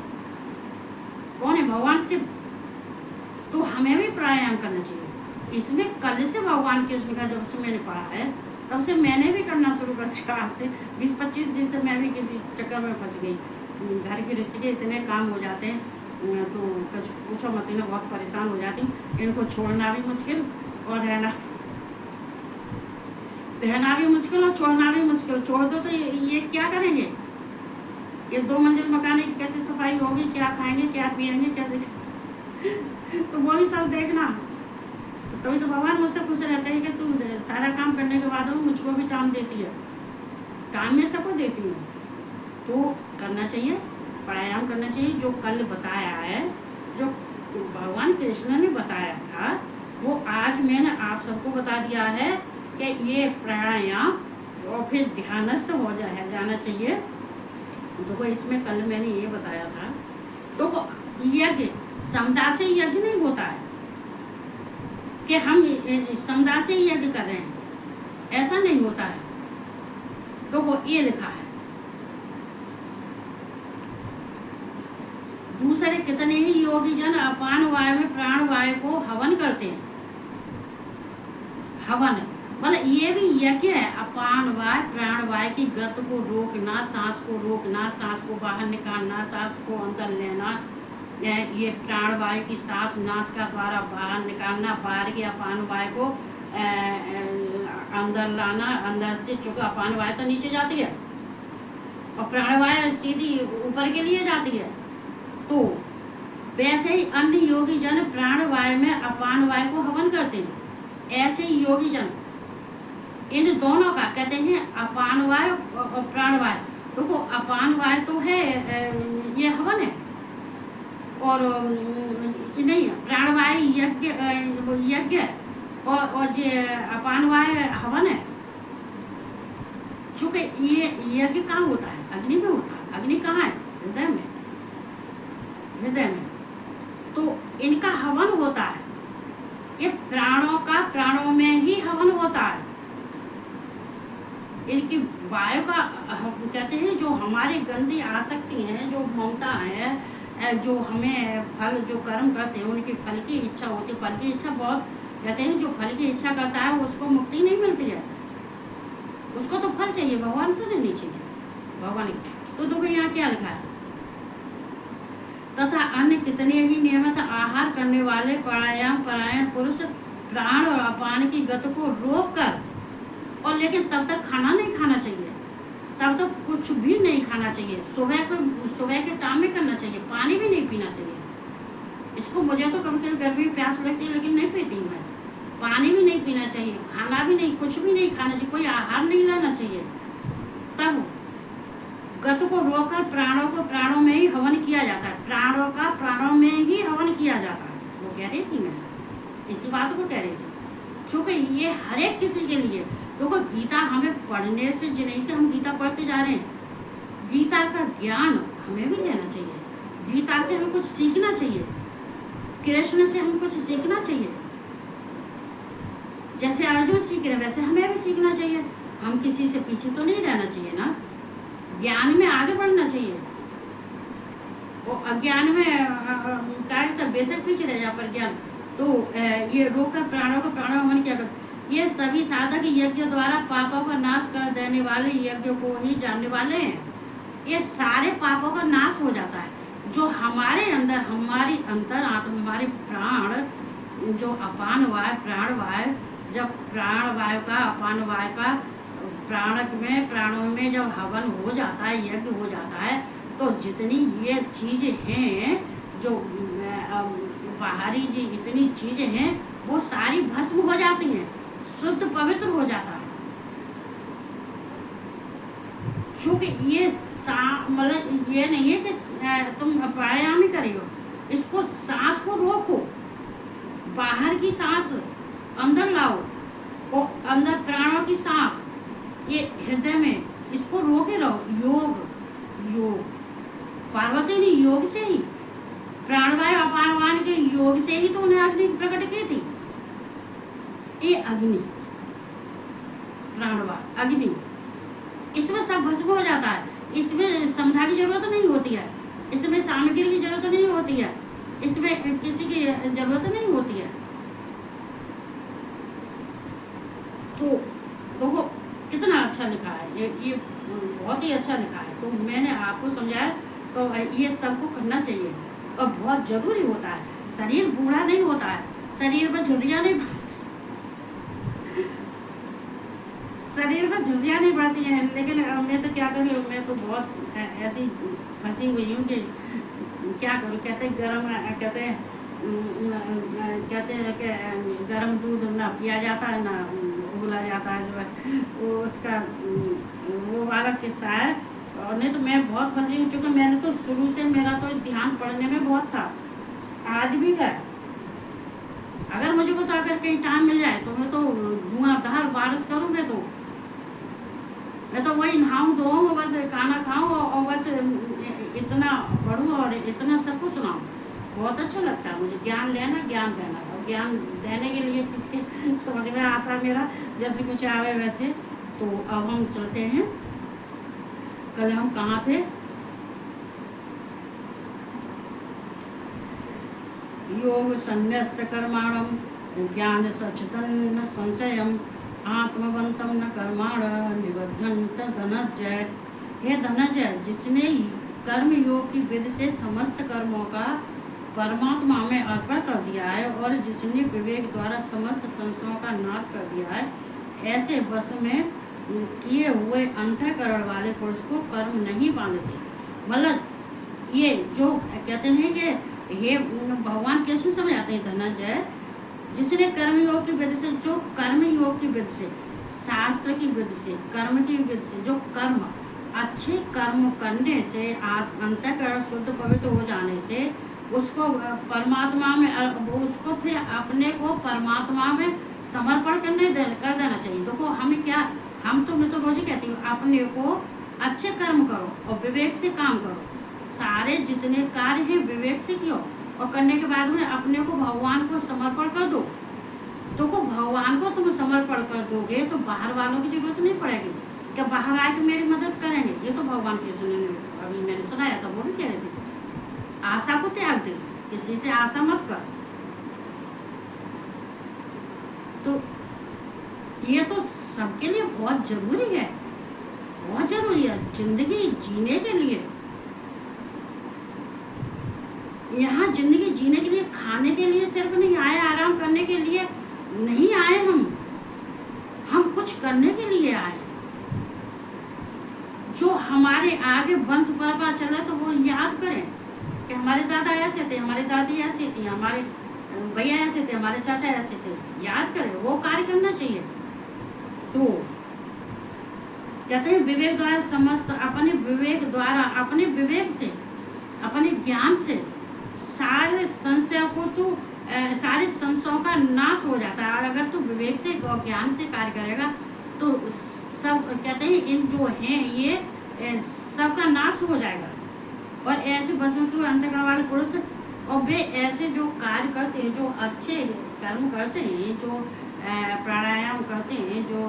कौन है, भगवान शिव। तो हमें भी प्राणायाम करना चाहिए। इसमें कल से भगवान कृष्ण का जब से मैंने पढ़ा है तब से मैंने भी करना शुरू कर दिया। आज से 20-25 दिन से मैं भी किसी चक्कर में फंस गई। घर की रिश्ते के इतने काम हो जाते हैं तो कुछ पूछो मत, इन्हें बहुत परेशान हो जाती। इनको छोड़ना भी मुश्किल और रहना भी मुश्किल और छोड़ना भी मुश्किल। छोड़ दो तो ये क्या करेंगे, ये 2 मंजिल मकान की कैसे सफाई होगी, क्या खाएंगे, क्या पिएंगे, कैसे तो वो भी सब देखना। तो तभी तो भगवान मुझसे पूछ रहते हैं कि तू सारा काम करने के बाद मुझको भी टाइम देती है। टाइम में सबको देती हूँ, तो करना चाहिए, प्राणायाम करना चाहिए। जो कल बताया है, जो भगवान कृष्ण ने बताया था, वो आज मैंने आप सबको बता दिया है कि ये प्राणायाम और फिर ध्यानस्थ हो जाना चाहिए। देखो इसमें कल मैंने ये बताया था, तो यज्ञ समदा से यज्ञ नहीं होता है कि हम समदा से यज्ञ कर रहे हैं, ऐसा नहीं होता है। देखो ये लिखा है, दूसरे कितने ही योगी जन अपान वायु में प्राण वायु को हवन करते हैं। हवन मतलब ये भी यज्ञ है। अपान वायु प्राण वायु की गति को रोकना, सांस को रोकना, सांस को बाहर निकालना, सांस को अंदर लेना, ये प्राण वायु की सांस नासिका द्वारा बाहर निकालना, बाहर की अपान वायु को अंदर लाना, अंदर से चूंकि अपान वायु तो नीचे जाती है और प्राणवायु सीधी ऊपर के लिए जाती है। तो वैसे ही अन्य योगी जन प्राणवायु में अपान वायु को हवन करते हैं। ऐसे ही योगी जन इन दोनों का कहते हैं अपान वायु और प्राणवायु। देखो अपान वायु तो है ये हवन है, और नहीं प्राणवायु यज्ञ है और ये अपान वायु हवन है। चूंकि ये यज्ञ कहाँ होता है? अग्नि में होता है। अग्नि कहाँ है? हृदय में। हृदय में तो इनका हवन होता है। ये प्राणों का प्राणों में ही हवन होता है। इनकी वायु का कहते हैं जो हमारी गंदी आसक्ति है, जो ममता है, जो हमें फल जो कर्म करते हैं उनकी फल की इच्छा होती है। फल की इच्छा बहुत कहते हैं जो फल की इच्छा करता है उसको मुक्ति नहीं मिलती है, उसको तो फल चाहिए, भगवान तो नहीं चाहिए। भगवान तो देखो यहाँ क्या लिखा है, तथा अन्य कितने ही नियमित आहार करने वाले प्राणायाम परायण पुरुष प्राण और अपान की गति को रोक कर, और लेकिन तब तक खाना नहीं खाना चाहिए, तब तक कुछ भी नहीं खाना चाहिए। सुबह के टाइम में करना चाहिए, पानी भी नहीं पीना चाहिए। इसको मुझे तो कभी कभी गर्मी प्यास लगती है लेकिन नहीं पीती मैं। पानी भी नहीं पीना चाहिए, खाना भी नहीं, कुछ भी नहीं खाना चाहिए, कोई आहार नहीं लेना चाहिए। तब गत को रोककर प्राणों को प्राणों में ही हवन किया जाता है। प्राणों का प्राणों में ही हवन किया जाता है। वो कह रही थी, मैं इसी बात को कह रही थी, क्योंकि ये हर एक किसी के लिए। देखो गीता हमें पढ़ने से जो नहीं कि हम गीता पढ़ते जा रहे हैं, गीता का ज्ञान हमें भी लेना चाहिए। गीता से हमें कुछ सीखना चाहिए, कृष्ण से हमें कुछ सीखना चाहिए। जैसे अर्जुन सीख रहे वैसे हमें भी सीखना चाहिए। हम किसी से पीछे तो नहीं रहना चाहिए ना, ज्ञान में आगे बढ़ना चाहिए। वो अज्ञान में कार्य तब बेशक पीछे रह जा, पर ज्ञान तो ये रोककर प्राणों का प्राणों हवन क्या कर। ये सभी साधक यज्ञ द्वारा पापों का नाश कर देने वाले यज्ञ को ही जानने वाले हैं। ये सारे पापों का नाश हो जाता है जो हमारे अंदर, हमारी अंतर आत्मा, हमारे प्राण जो अपान वायु प्राण वायु, जब प्राण वायु का अपान वायु का प्राणों में जब हवन हो जाता है, यज्ञ हो जाता है, तो जितनी ये चीजें हैं जो बाहरी जी इतनी चीजें हैं वो सारी भस्म हो जाती हैं, शुद्ध पवित्र हो जाता है। क्योंकि ये मतलब ये नहीं है कि तुम प्राणायाम ही करियो, इसको सांस को रोको, बाहर की सांस अंदर लाओ, और अंदर प्राणों की सांस ये हृदय में, इसको रोके रहो। योग पार्वती ने योग से ही, प्राणवायु अपानवायु के योग से ही तो उन्हें अग्नि प्रकट की थी। ये अग्नि, प्राणवायु अग्नि, इसमें सब भस्म हो जाता है। इसमें समधा की जरूरत नहीं होती है, इसमें सामग्री की जरूरत नहीं होती है, इसमें किसी की जरूरत नहीं होती है। तो देखो कितना अच्छा लिखा है, ये बहुत ही अच्छा लिखा है। तो मैंने आपको समझाया, तो ये सबको करना चाहिए और बहुत जरूरी होता है। शरीर बूढ़ा नहीं होता है, शरीर में झुर्रियाँ नहीं शरीर में झुर्रियाँ नहीं बढ़ती हैं। लेकिन मैं तो क्या करूँ, मैं तो बहुत ऐसी फंसी हुई हूँ कि क्या करूँ। कहते हैं कि गर्म दूध ना पिया जाता है ना उबला जाता है, जो है वो उसका वो वाला किस्सा है। और नहीं तो मैं बहुत फंसी हूँ, चूँकि मैंने तो शुरू से मेरा तो ध्यान पढ़ने में बहुत था, आज भी है। अगर मुझे को तो अगर कहीं टाइम मिल जाए तो मैं तो धुआंधार बारिश करूँ, मैं तो वही नहाऊँ धोऊँ, बस खाना खाऊँ और बस इतना पढ़ूँ और इतना सबको सुनाऊँ। बहुत अच्छा लगता है मुझे ज्ञान लेना, ज्ञान देना, और ज्ञान देने के लिए किसके समझ में आता मेरा जैसे कुछ आवे वैसे। तो अब हम चलते हैं, कल हम कहाँ थे, योग संन्यस्त कर्माणम ज्ञान सचेतन संशयम आत्मवंतम न कर्माण निबद्धंत धनंजय। हे धनंजय, जिसने कर्म योग की विधि से समस्त कर्मों का परमात्मा में अर्पण कर दिया है और जिसने विवेक द्वारा समस्त संशयों का नाश कर दिया है, ऐसे बस में किए हुए अंतःकरण वाले पुरुष को कर्म नहीं बांधते। मतलब ये जो कहते हैं कि हे भगवान कैसे समझाते हैं धनंजय, जिसने कर्मयोग की विधि से, जो कर्मयोग की विधि से, शास्त्र की विधि से, कर्म की विधि से, जो कर्म अच्छे कर्म करने से अंतःकरण शुद्ध पवित्र हो जाने से उसको परमात्मा में, उसको फिर अपने को परमात्मा में समर्पण कर देना चाहिए। देखो हमें क्या, हम तो मैं तो रोज ही कहती हूँ अपने को अच्छे कर्म करो और विवेक से काम करो। सारे जितने कार्य हैं विवेक से कियो और करने के बाद में अपने को भगवान को समर्पण कर दो। तो को भगवान को तुम समर्पण कर दोगे तो बाहर वालों की जरूरत नहीं पड़ेगी। क्या बाहर आके मेरी मदद करेंगे? ये तो भगवान के सुनने, अभी मैंने सुनाया था, वो भी कह रहे थे आशा को त्याग दे, किसी से आशा मत कर। तो ये तो सबके लिए बहुत जरूरी है, बहुत जरूरी है जिंदगी जीने के लिए। यहाँ जिंदगी जीने के लिए, खाने के लिए सिर्फ नहीं आए, आराम करने के लिए नहीं आए, हम कुछ करने के लिए आए। जो हमारे आगे वंश परंपरा चले तो वो याद करें कि हमारे दादा ऐसे थे, हमारी दादी ऐसी थी, हमारे भैया ऐसे थे, हमारे चाचा ऐसे थे। याद करें, वो कार्य करना चाहिए। तो कहते हैं विवेक द्वारा समस्त, अपने विवेक द्वारा, अपने विवेक से, अपने ज्ञान से सारे संशय को तू, सारे संशयों का नाश हो जाता है। अगर तू विवेक से और ज्ञान से कार्य करेगा तो सब कहते हैं इन जो हैं ये सबका नाश हो जाएगा। और ऐसे भस्म के अंतःकरण वाले पुरुष, और वे ऐसे जो कार्य करते हैं, जो अच्छे कर्म करते हैं, जो प्राणायाम करते हैं, जो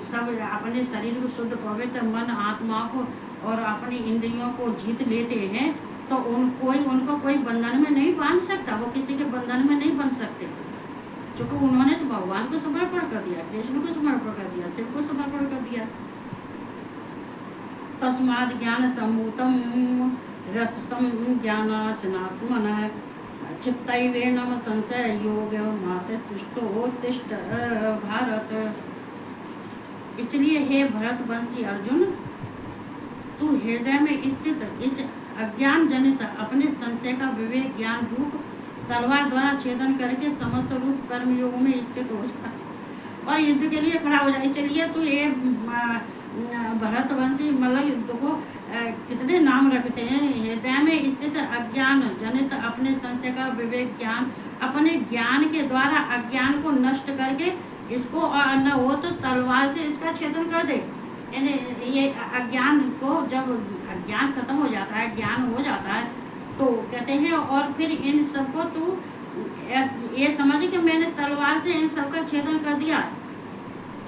सब अपने शरीर को शुद्ध पवित्र, मन आत्मा को और अपनी इंद्रियों को जीत लेते हैं, तो उनको कोई बंधन में नहीं बांध सकता। वो किसी के बंधन में नहीं बन सकते, क्योंकि उन्होंने तो भगवान को समर्पण कर दिया, कृष्ण को समर्पण कर दिया, शिव को समर्पण कर दिया। तस्माद ज्ञान सम्भूतम रथसम ज्ञानाशनात्मनः चित्तैवेनम संशय योग माते तुष्टोत्तिष्ठ भारत। इसलिए हे भरतवंशी अर्जुन, तू हृदय में स्थित इस अज्ञान जनित अपने संशय का विवेक ज्ञान रूप तलवार द्वारा छेदन करके समस्त रूप कर्म योग में स्थित हो जाए और युद्ध के लिए खड़ा हो जाए। इसलिए तू ये भरतवंशी, मतलब देखो कितने नाम रखते हैं। हृदय में स्थित अज्ञान जनित अपने संशय का विवेक ज्ञान, अपने ज्ञान के द्वारा अज्ञान को नष्ट करके इसको न हो तो तलवार से इसका छेदन कर दे। ये अज्ञान को, जब अज्ञान खत्म हो जाता है, ज्ञान हो जाता है, तो कहते हैं और फिर इन सबको तू ये समझ कि मैंने तलवार से इन सब का छेदन कर दिया।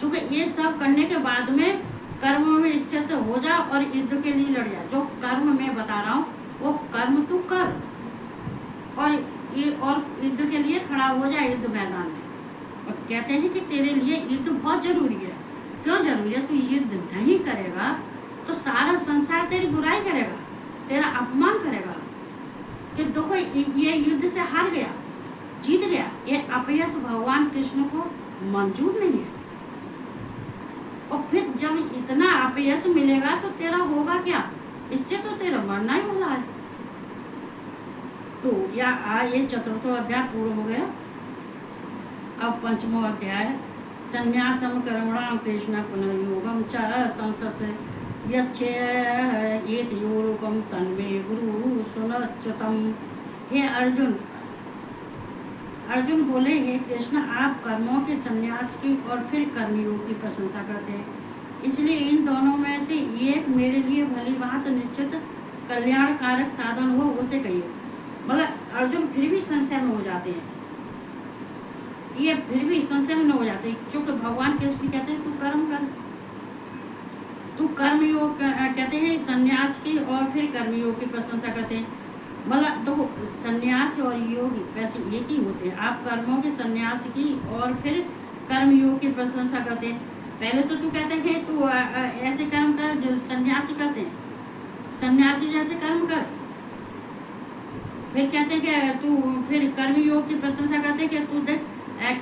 क्योंकि ये सब करने के बाद में कर्म में स्थित हो जा और युद्ध के लिए लड़ जा। जो कर्म मैं बता रहा हूँ वो कर्म तू कर और युद्ध के लिए खड़ा हो जाए युद्ध मैदान में। और कहते हैं कि तेरे लिए युद्ध बहुत जरूरी है। क्यों जरूरी है? तू युद्ध नहीं करेगा तो सारा संसार तेरी बुराई करेगा, तेरा अपमान करेगा कि देखो ये युद्ध से हार गया, जीत गया। ये अपयश भगवान कृष्ण को मंजूर नहीं है। और फिर जब इतना अपयश मिलेगा तो तेरा होगा क्या? इससे तो तेरा मरना ही वाला है। तो ये चतुर्थो अध्याय पूर्ण हो गया। अब पंचमो अध्याय, संन्यासम कर्मणाम कृष्ण पुनर्योगम च संसस यच्छेत योरुकम तन्मे गुरु सुनश्चतम। हे अर्जुन, अर्जुन बोले, हे कृष्ण, आप कर्मों के संन्यास की और फिर कर्मयोग की प्रशंसा करते हैं, इसलिए इन दोनों में से एक मेरे लिए भली बात निश्चित कल्याणकारक साधन हो उसे कहिए। मतलब अर्जुन फिर भी संशय में हो जाते हैं, ये फिर भी संशय में न हो जाते, क्योंकि भगवान कृष्ण कहते हैं तू कर्म कर, तू कर्मयोग कहते हैं संन्यास की और फिर कर्मयोग की प्रशंसा करते हैं। मतलब देखो संन्यास और योग वैसे एक ही होते हैं। आप कर्मों के संन्यास की और फिर कर्मयोग की प्रशंसा करते हैं। पहले तो तू कहते हैं तू ऐसे कर्म कर जो सन्यासी करते हैं, सन्यासी जैसे कर्म कर। फिर कहते हैं कि तू फिर कर्मयोग की प्रशंसा करते हैं कि तू देख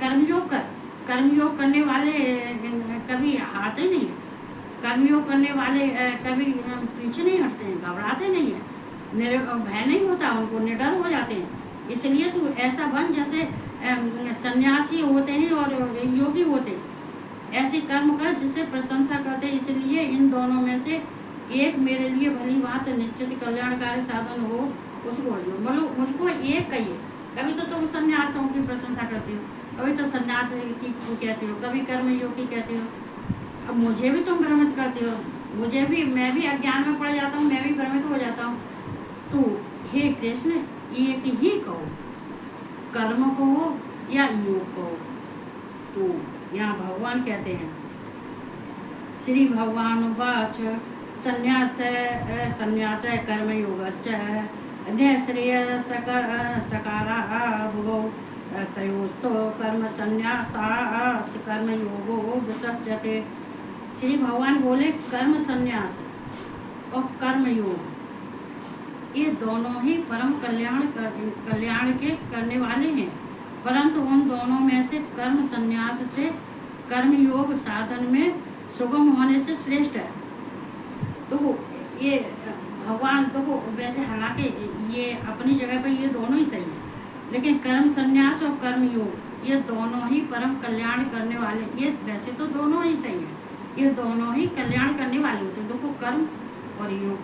कर्मयोग कर, कर्मयोग करने वाले कभी हारते नहीं है, कर्मयोग करने वाले कभी पीछे नहीं हटते हैं, घबराते नहीं है, भय नहीं होता उनको, निडर हो जाते हैं। इसलिए तू ऐसा बन जैसे सन्यासी होते हैं और योगी होते हैं। ऐसे कर्म कर जिससे प्रशंसा करते हैं। इसलिए इन दोनों में से एक मेरे लिए भली बात निश्चित कल्याणकारी साधन हो उसको मतलब मुझको एक कहिए। कभी तो तुम सन्यासों की प्रशंसा करती हो, कभी तो सन्यास की कहती हो, कभी कर्मयोग की कहती हो। अब मुझे भी तुम भ्रमित करती हो, मैं भी अज्ञान में पड़ जाता हूँ, मैं भी भ्रमित हो जाता हूँ। तो हे कृष्ण, एक ही कहो, कर्म कहो या योग कहो। तो यहाँ भगवान कहते हैं, श्री भगवान वाच संन्यास कर्मयोगश्च न्यश्रेय सकारा भुवो तयोस्तो कर्म संन्यासात् कर्मयोगो विशस्यते। श्री भगवान बोले कर्म संन्यास और कर्मयोग ये दोनों ही परम कल्याण के करने वाले हैं, परंतु उन दोनों में से कर्म संन्यास से कर्मयोग साधन में सुगम होने से श्रेष्ठ है। तो ये भगवान तो वैसे हालांकि ये अपनी जगह पर ये दोनों ही सही है, लेकिन कर्म संन्यास और कर्म योग ये दोनों ही परम कल्याण करने वाले, ये वैसे तो दोनों ही सही है, ये दोनों ही कल्याण करने वाले होते हैं। देखो कर्म और योग,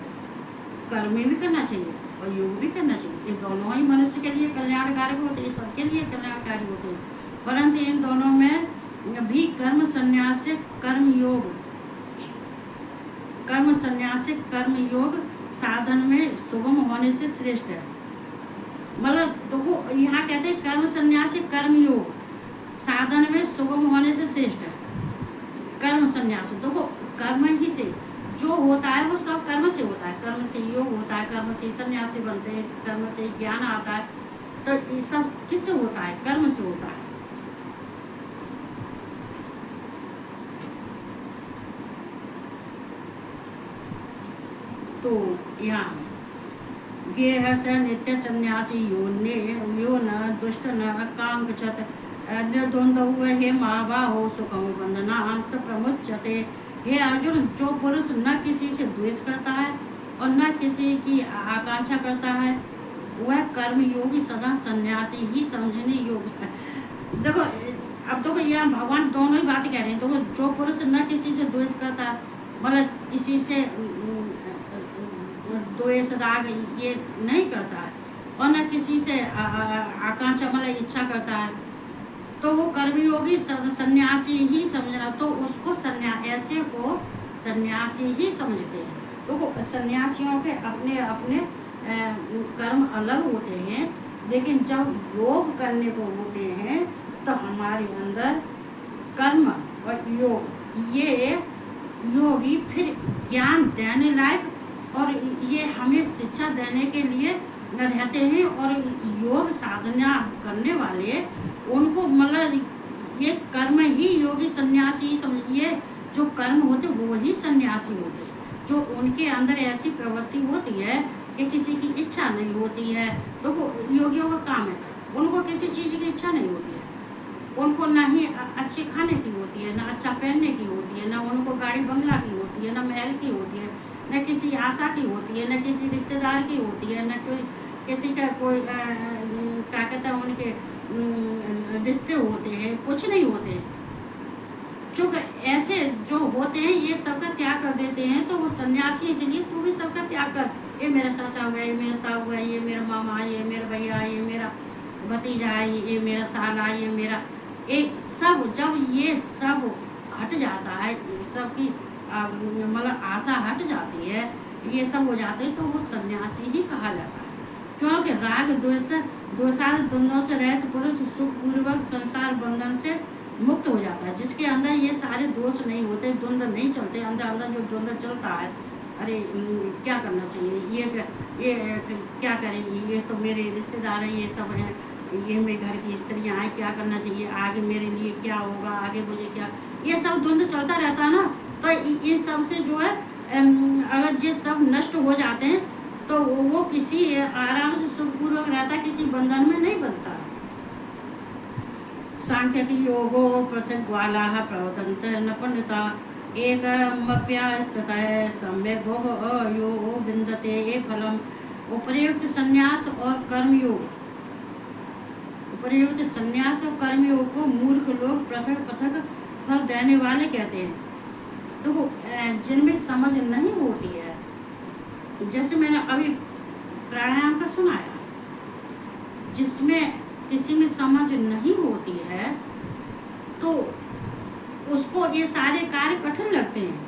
कर्म भी करना चाहिए और योग भी करना चाहिए, ये दोनों ही मनुष्य के लिए कल्याणकारी होते हैं, सबके लिए कल्याणकारी होते हैं। परंतु इन दोनों में भी कर्म संन्यास से कर्म योग साधन में सुगम होने से श्रेष्ठ है। मतलब देखो यहाँ कहते हैं कर्म संन्यास से कर्म योग साधन में सुगम होने से श्रेष्ठ है। कर्म संन्यास देखो कर्म ही से जो होता है वो सब कर्म से होता है, कर्म से योग होता है, कर्म से सन्यासी बनते हैं, कर्म से ज्ञान आता है। तो ये सब किससे होता है? कर्म से होता है। तो यहाँ गेह स नित्य सन्यासी यो न दुष्ट न कांक्षत निर्द्वंद्व हे महाबाहो सुखम बंधनांत प्रमुच्यते। हे अर्जुन, जो पुरुष न किसी से द्वेष करता है और न किसी की आकांक्षा करता है वह कर्म योगी सदा सन्यासी ही समझने योग्य है। देखो अब देखो यहाँ भगवान दोनों ही बातें कह रहे हैं। देखो जो पुरुष न किसी से द्वेष करता है, मतलब किसी से द्वेष राग ये नहीं करता है और न किसी से आकांक्षा मतलब इच्छा करता है, तो वो कर्मयोगी सन्यासी ही समझना, तो उसको ऐसे को सन्यासी ही समझते हैं। तो सन्यासियों के अपने अपने कर्म अलग होते हैं, लेकिन जब योग करने को होते हैं तो हमारे अंदर कर्म और योग ये योगी फिर ज्ञान देने लायक और ये हमें शिक्षा देने के लिए रहते हैं। और योग साधना करने वाले उनको मतलब ये कर्म ही योगी सन्यासी ही समझिए। जो कर्म होते वो ही सन्यासी होते हैं, जो उनके अंदर ऐसी प्रवृत्ति होती है कि किसी की इच्छा नहीं होती है। तो वो योगियों का काम है, उनको किसी चीज़ की इच्छा नहीं होती है, उनको ना ही अच्छे खाने की होती है, ना अच्छा पहनने की होती है, ना उनको गाड़ी बंगला की होती है, ना महल की होती है, न किसी आशा की होती है, न किसी रिश्तेदार की होती है, न कोई किसी का कोई क्या कहते हैं उनके रिश्ते होते हैं, कुछ नहीं होते। जो ऐसे जो होते हैं ये सबका त्याग कर देते हैं, तो वो सन्यासी। इसलिए तू भी सबका त्याग कर। ये मेरा चाचा हो गया, ये मेरा ताऊ हो गया, ये मेरा मामा, ये मेरा भैया, ये मेरा भतीजा है, ये मेरा साला, ये मेरा सब जब ये सब हट जाता है, ये सब की मतलब आशा हट जाती है, ये सब हो जाते हैं, तो वो सन्यासी ही कहा जाता है। क्योंकि राग द्वेषादि द्वंद्वों से रहित पुरुष सुखपूर्वक संसार बंधन से मुक्त हो जाता है। जिसके अंदर ये सारे दोष नहीं होते, द्वंद्व नहीं चलते, अंदर अंदर जो द्वंद्व चलता है, अरे क्या करना चाहिए, ये क्या करें, ये तो मेरे रिश्तेदार हैं, ये सब हैं, ये मेरे घर की स्त्रियाँ हैं, क्या करना चाहिए, आगे मेरे लिए क्या होगा, आगे मुझे क्या, ये सब द्वंद्व चलता रहता है ना। तो इन सब से जो है अगर ये सब नष्ट हो जाते हैं तो वो किसी आराम से सुखपूर्वक रहता, किसी बंधन में नहीं बनता। सांख्यक योगो पृथक ग्वाला प्रवर्तन्ते न पंडिता एकमप्यास्ततः सम्यक यो विन्दते फलम। उपर्युक्त संन्यास और कर्मयोग, उपर्युक्त संन्यास और कर्मयोग को मूर्ख लोग पृथक पृथक फल देने वाले कहते हैं। तो वो जिनमें समझ नहीं होती है, जैसे मैंने अभी प्राणायाम का सुनाया, जिसमें किसी में समझ नहीं होती है तो उसको ये सारे कार्य कठिन लगते हैं।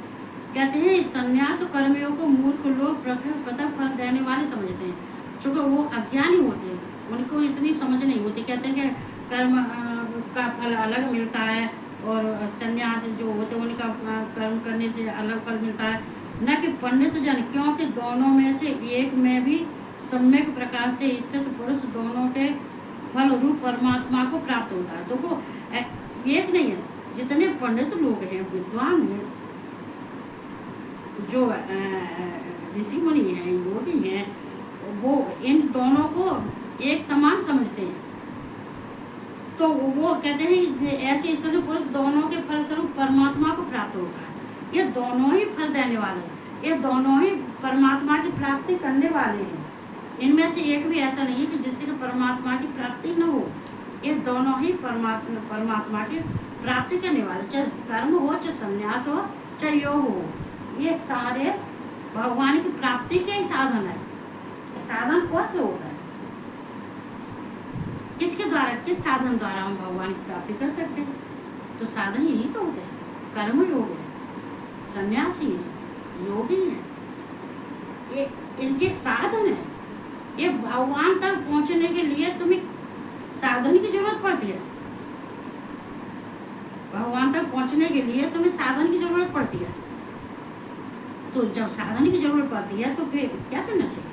कहते हैं संन्यास और कर्मयोग को मूर्ख लोग पृथक पृथक फल देने वाले समझते हैं, चूँकि वो अज्ञानी होते हैं, उनको इतनी समझ नहीं होती। कहते हैं कि कर्म का फल अलग मिलता है और संन्यास जो होते हैं उनका कर्म करने से अलग फल मिलता है, न कि पंडित जन, क्योंकि दोनों में से एक में भी सम्यक प्रकार से स्थित पुरुष दोनों के फल रूप परमात्मा को प्राप्त होता है। देखो एक नहीं है, जितने पंडित लोग हैं, विद्वान हैं, जो ऋषि मुनि हैं, योगी हैं, वो इन दोनों को एक समान समझते हैं। तो वो कहते हैं ऐसी स्थिति पुरुष दोनों के फलस्वरूप परमात्मा को प्राप्त होता है। ये दोनों ही फल देने वाले हैं, ये दोनों ही परमात्मा की प्राप्ति करने वाले हैं। इनमें से एक भी ऐसा नहीं है कि जिससे कि परमात्मा की प्राप्ति न हो। ये दोनों ही परमात्मा की प्राप्ति करने वाले, चाहे कर्म हो, चाहे संन्यास हो, चाहे योग हो, ये सारे भगवान की प्राप्ति के ही साधन है। साधन कौन से होता है? किसके द्वारा, किस साधन द्वारा हम भगवान की प्राप्ति कर सकते हैं? तो साधन यही तो होते हैं, कर्म योग है, सन्यासी है, योगी है, ये इनके साधन है। ये भगवान तक पहुंचने के लिए तुम्हें साधन की जरूरत पड़ती है। भगवान तक पहुंचने के लिए तुम्हें साधन की जरूरत पड़ती है। तो जब साधन की जरूरत पड़ती है तो फिर क्या करना चाहिए?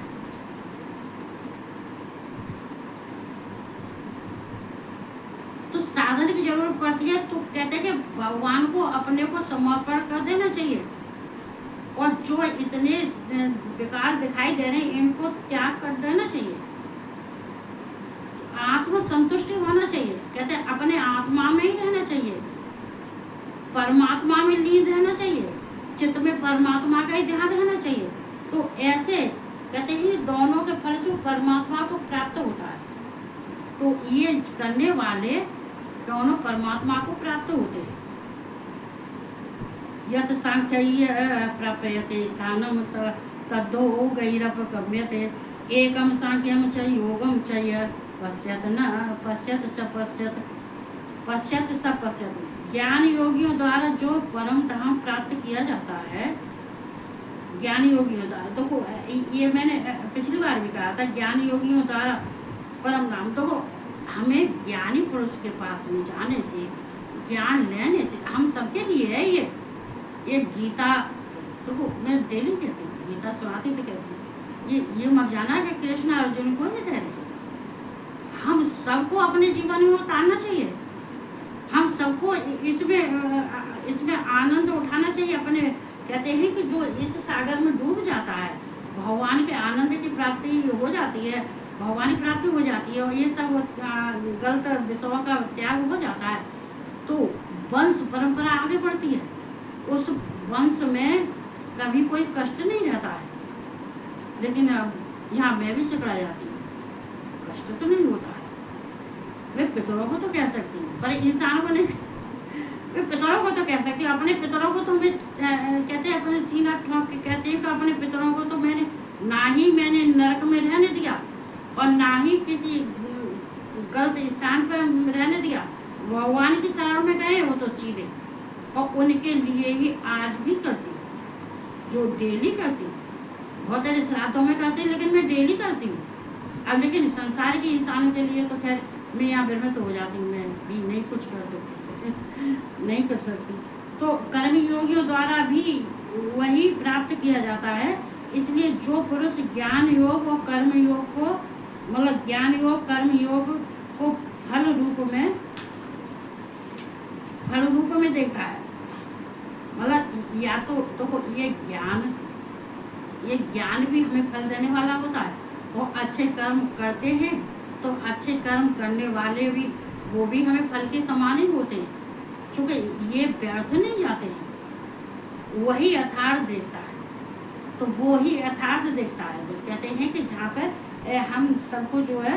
तो साधन की जरूरत पड़ती है तो कहते हैं कि भगवान को अपने को समर्पण कर देना चाहिए, और जो इतने बेकार दिखाई दे रहे हैं इनको त्याग कर देना चाहिए। आत्म संतुष्टि होना चाहिए। कहते हैं अपने आत्मा में ही रहना चाहिए, परमात्मा में लीन रहना चाहिए, चित्त में परमात्मा का ही ध्यान रहना चाहिए। तो ऐसे कहते हैं दोनों के फल से परमात्मा को प्राप्त होता है। तो ये करने वाले दोनों परमात्मा को प्राप्त होते हैं। यत सांख्य प्राप्यते स्थानम तद्धो गैरपगम्यते एकम सांख्यम च योगम च पश्यत न पश्यत च पश्यत स पश्यत। ज्ञान योगियों द्वारा जो परम धाम प्राप्त किया जाता है, ज्ञान योगियों द्वारा, तो ये मैंने पिछली बार भी कहा था, ज्ञान योगियों द्वारा परम धाम। तो हमें ज्ञानी पुरुष के पास में जाने से, ज्ञान लेने से, हम सबके लिए है ये गीता। तो मैं डेली कहती हूँ, गीता सुनाती तो कहती हूँ, ये मत जाना कि कृष्ण अर्जुन को ही दे रहे। हम सबको अपने जीवन में उतारना चाहिए, हम सबको इसमें आनंद उठाना चाहिए अपने। कहते हैं कि जो इस सागर में डूब जाता है, भगवान के आनंद की प्राप्ति हो जाती है, भगवान की प्राप्ति हो जाती है, और ये सब गलत विषयों का त्याग हो जाता है, तो वंश परंपरा आगे बढ़ती है। उस वंश में कभी कोई कष्ट नहीं रहता है। लेकिन अब यहाँ मैं भी चकरा जाती हूँ, कष्ट तो नहीं होता है। मैं पितरों को तो कह सकती हूँ, पर इंसान को नहीं। मैं पितरों को तो कह सकती हूँ, अपने पितरों को तो मैं कहते हैं, अपने सीना ठोक के कहते हैं कि अपने पितरों को तो मैंने मैंने नरक में रहने दिया, और ना ही किसी गलत स्थान पर रहने दिया। भगवान की शरण में गए वो तो सीधे, और उनके लिए ही आज भी करती हूँ, जो डेली करती हूँ। बहुत सारे श्राद्धों में करती हूँ, लेकिन मैं डेली करती हूँ। अब लेकिन संसार के इंसानों के लिए तो खैर मैं यहाँ में तो हो जाती हूँ, मैं भी नहीं कुछ कर सकती, नहीं कर सकती। तो कर्म योगियों द्वारा भी वही प्राप्त किया जाता है। इसलिए जो पुरुष ज्ञान योग और कर्म योग को, मतलब ज्ञान योग कर्म योग को फल रूप में देखता है, मतलब या तो ये ज्ञान भी हमें फल देने वाला होता है, और अच्छे कर्म करते हैं तो अच्छे कर्म करने वाले भी वो भी हमें फल के समान ही होते हैं, क्योंकि ये व्यर्थ नहीं जाते हैं। वही यथार्थ देखता है, तो वो ही यथार्थ देखता है। तो कहते हैं कि जहाँ पर हम सबको जो है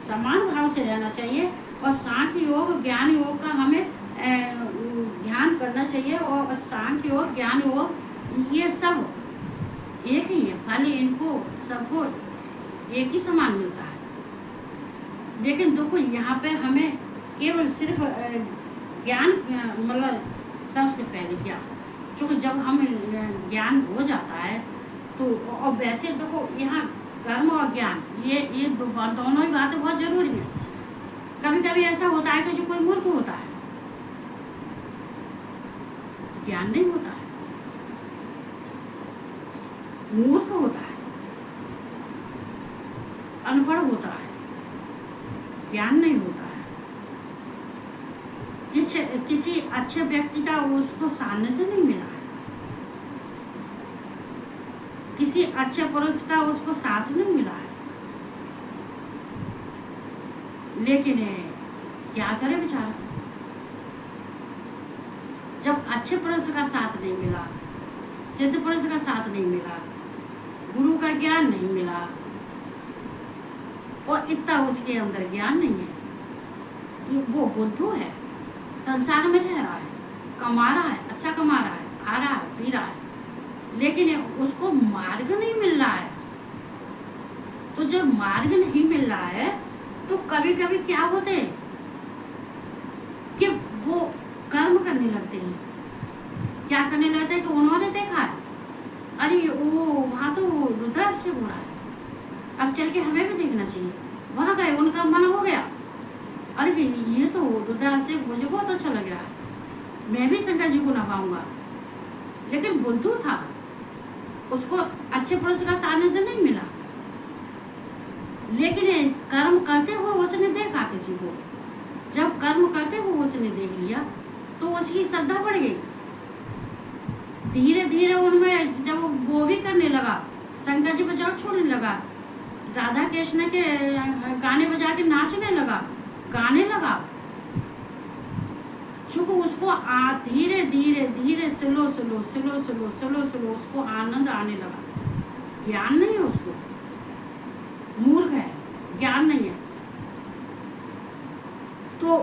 समान भाव से रहना चाहिए, और सांख्य योग ज्ञान योग का हमें ध्यान करना चाहिए। और सांख्य योग ज्ञान योग ये सब एक ही है, फल इनको सबको एक ही समान मिलता है। लेकिन देखो यहाँ पे हमें केवल सिर्फ ज्ञान, मतलब सबसे पहले ज्ञान, क्योंकि जब हम ज्ञान हो जाता है तो, और वैसे देखो यहाँ कर्म और ज्ञान ये दोनों ही बातें बहुत जरूरी है। कभी कभी ऐसा होता है कि जो कोई मूर्ख होता है, ज्ञान नहीं होता है, मूर्ख होता है, अनपढ़ होता है, ज्ञान नहीं होता है। किसी अच्छे व्यक्ति का उसको सानिध्य नहीं मिला है, किसी अच्छे पुरुष का उसको साथ नहीं मिला है। लेकिन क्या करे बेचारा, जब अच्छे पुरुष का साथ नहीं मिला, सिद्ध पुरुष का साथ नहीं मिला, गुरु का ज्ञान नहीं मिला, और इतना उसके अंदर ज्ञान नहीं है, वो बुद्धू है, संसार में रह रहा है, कमा रहा है, अच्छा कमा रहा है, खा रहा है, पी रहा है, लेकिन उसको मार्ग नहीं मिल रहा है। तो जब मार्ग नहीं मिल रहा है तो कभी कभी क्या होते हैं कि वो कर्म करने लगते हैं। क्या करने लगते हैं कि उन्होंने देखा है, अरे वो वहाँ तो रुद्राभिषेक हो रहा है, अब चल के हमें भी देखना चाहिए। वहाँ गए, उनका मन हो गया, अरे ये तो रुद्राभिषेक मुझे बहुत अच्छा लग रहा है, मैं भी शंकर जी को नभाऊंगा। लेकिन बुद्धू था, उसको अच्छे पुरुष का सानिध्य नहीं मिला। लेकिन कर्म करते हुए उसने देखा किसी को, जब कर्म करते हुए उसने देख लिया तो उसकी श्रद्धा बढ़ गई। धीरे धीरे उनमें जब वो भी करने लगा, शंकर जी को जल छोड़ने लगा, राधा कृष्ण के गाने बजा के नाचने लगा, गाने लगा, चूंकि उसको धीरे धीरे धीरे slow slow slow slow slow slow उसको आनंद आने लगा। ज्ञान नहीं है उसको, मूर्ख है, ज्ञान नहीं है। तो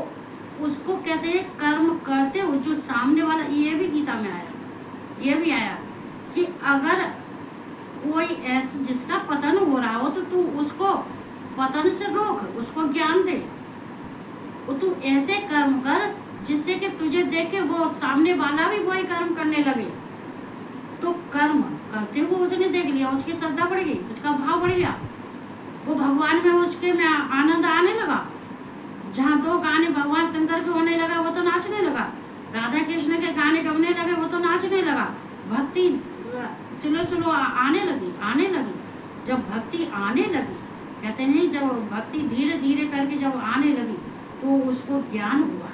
उसको कहते हैं कर्म करते हो, जो सामने वाला, ये भी गीता में आया, ये भी आया कि अगर कोई ऐसा जिसका पतन हो रहा हो तो तू उसको पतन से रोक, उसको ज्ञान दे, और तू ऐसे कर्म कर जिससे कि तुझे देख के वो सामने वाला भी वही कर्म करने लगे। तो कर्म करते हुए उसने देख लिया, उसकी श्रद्धा बढ़ गई, उसका भाव बढ़ गया, वो भगवान में उसके में आनंद आने लगा। जहाँ दो गाने भगवान शंकर के होने लगा वो तो नाचने लगा, राधा कृष्ण के गाने गवने लगे वो तो नाचने लगा, भक्ति स्लो स्लो आने लगी। जब भक्ति आने लगी, कहते नहीं, जब भक्ति धीरे धीरे करके जब आने लगी तो उसको ज्ञान हुआ।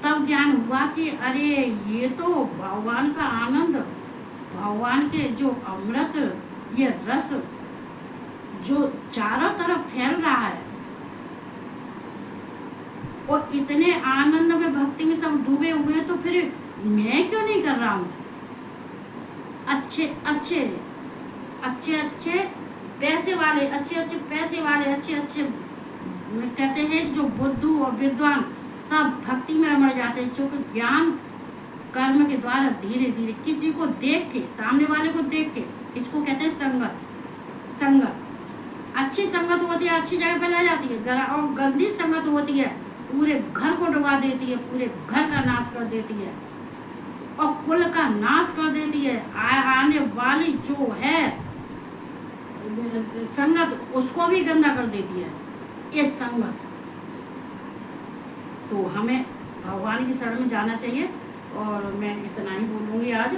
तब ज्ञान हुआ कि अरे ये तो भगवान का आनंद, भगवान के जो अमृत, ये रस जो चारों तरफ फैल रहा है, और इतने आनंद में भक्ति में सब डूबे हुए हैं, तो फिर मैं क्यों नहीं कर रहा हूँ। अच्छे अच्छे अच्छे अच्छे पैसे वाले, अच्छे अच्छे पैसे वाले, अच्छे अच्छे कहते हैं जो बुद्धू और विद्वान सब भक्ति में रमण जाते हैं, क्योंकि ज्ञान कर्म के द्वारा धीरे धीरे किसी को देख के, सामने वाले को देख के, इसको कहते हैं संगत। संगत अच्छी संगत होती है, अच्छी जगह पे ले जाती है, और गंदी संगत होती है पूरे घर को डुबा देती है, पूरे घर का नाश कर देती है, और कुल का नाश कर देती है। आने वाली जो है संगत, उसको भी गंदा कर देती है ये संगत। तो हमें भगवान की शरण में जाना चाहिए। और मैं इतना ही बोलूँगी आज,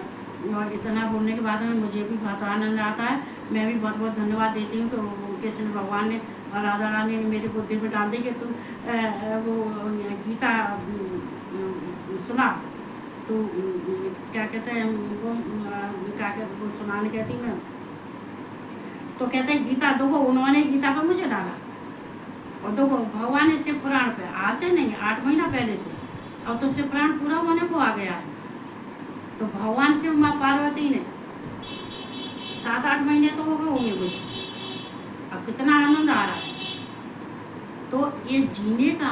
और इतना बोलने के बाद में मुझे भी बहुत आनंद आता है। मैं भी बहुत बहुत धन्यवाद देती हूँ कि कृष्ण भगवान ने और राधा रानी ने मेरी बुद्धि में डाल दी कि तुम वो गीता सुना। तो क्या कहते हैं वो, क्या कहते वो सुनाने कहती मैं, तो कहते हैं गीता देखो, उन्होंने गीता पर मुझे डाला, और देखो भगवान ने शिव पुराण पे आज से नहीं 8 महीना पहले से, अब तो शिव पुराण पूरा होने को आ गया है। तो भगवान शिव माँ पार्वती ने 7-8 महीने तो हो गए होंगे मुझे, अब कितना आनंद आ रहा है। तो ये जीने का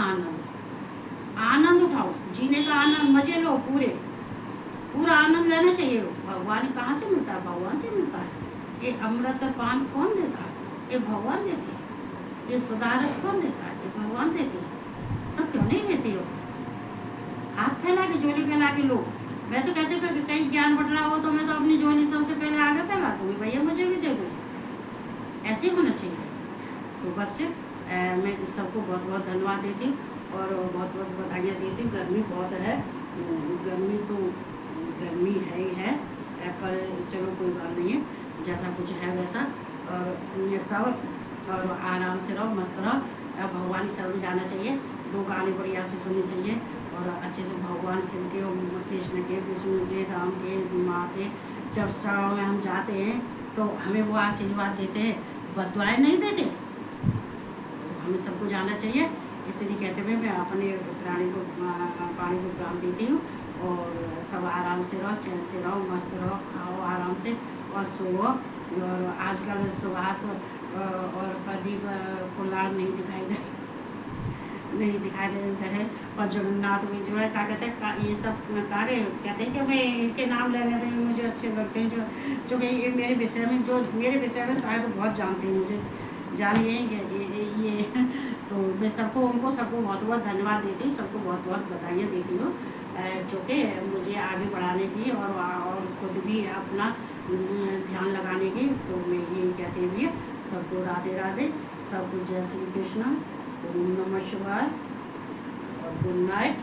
आनंद उठाओ, जीने का आनंद, मजे लो, पूरा आनंद लेना चाहिए। भगवान कहाँ से मिलता है? भगवान से मिलता है। ये अमृत पान कौन देता है? ये भगवान देते हैं। ये सुधारस कौन देता है? ये भगवान देते हैं। तो क्यों नहीं लेते हो? हाथ फैला के, झोली फैला के लो। मैं तो कहती हूँ कि कहीं ज्ञान बट रहा हो तो मैं तो अपनी झोली सबसे पहले आगे फैला दूँगी, भैया मुझे भी दे दो। ऐसे होना चाहिए। तो बस मैं सबको बहुत बहुत धन्यवाद देती हूँ और बहुत बहुत बधाइयाँ देती हूँ। गर्मी बहुत है, गर्मी तो गर्मी है ही है, पर चलो कोई बात नहीं है, जैसा कुछ है वैसा। और ये सब और आराम से रहो, मस्त रहो। भगवान की शरण जाना चाहिए, 2 गाने बढ़िया से सुनने चाहिए और अच्छे से भगवान शिव के, कृष्ण के, विष्णु के, राम के, माँ के। जब सभा में हम जाते हैं तो हमें वो आशीर्वाद देते हैं, बदुआएं नहीं देते। तो हमें सबको जाना चाहिए। इतनी कहते हुए मैं अपने पानी को काम देती हूँ। और सब आराम से रहो, चैन से रहो, मस्त रहो, खाओ आराम से और सोओ। और आजकल सुभाष और प्रदीप को लाड़ नहीं दिखाई देते है। और जगन्नाथ भी जो है क्या कहते हैं, ये सब कार्य कहते हैं कि मैं इनके नाम लेने में मुझे अच्छे लगते हैं, जो कि ये मेरे विषय में शायद बहुत जानते हैं, मुझे जानिए ये तो मैं सबको बहुत बहुत धन्यवाद देती हूँ, सबको बहुत बहुत बधाइयाँ देती हूँ, जो कि मुझे आगे बढ़ाने की और खुद भी अपना ध्यान लगाने की। तो मैं यही कहती हुई सबको राधे राधे, सबको जय श्री कृष्ण, ओम नमः शिवाय और गुड नाइट।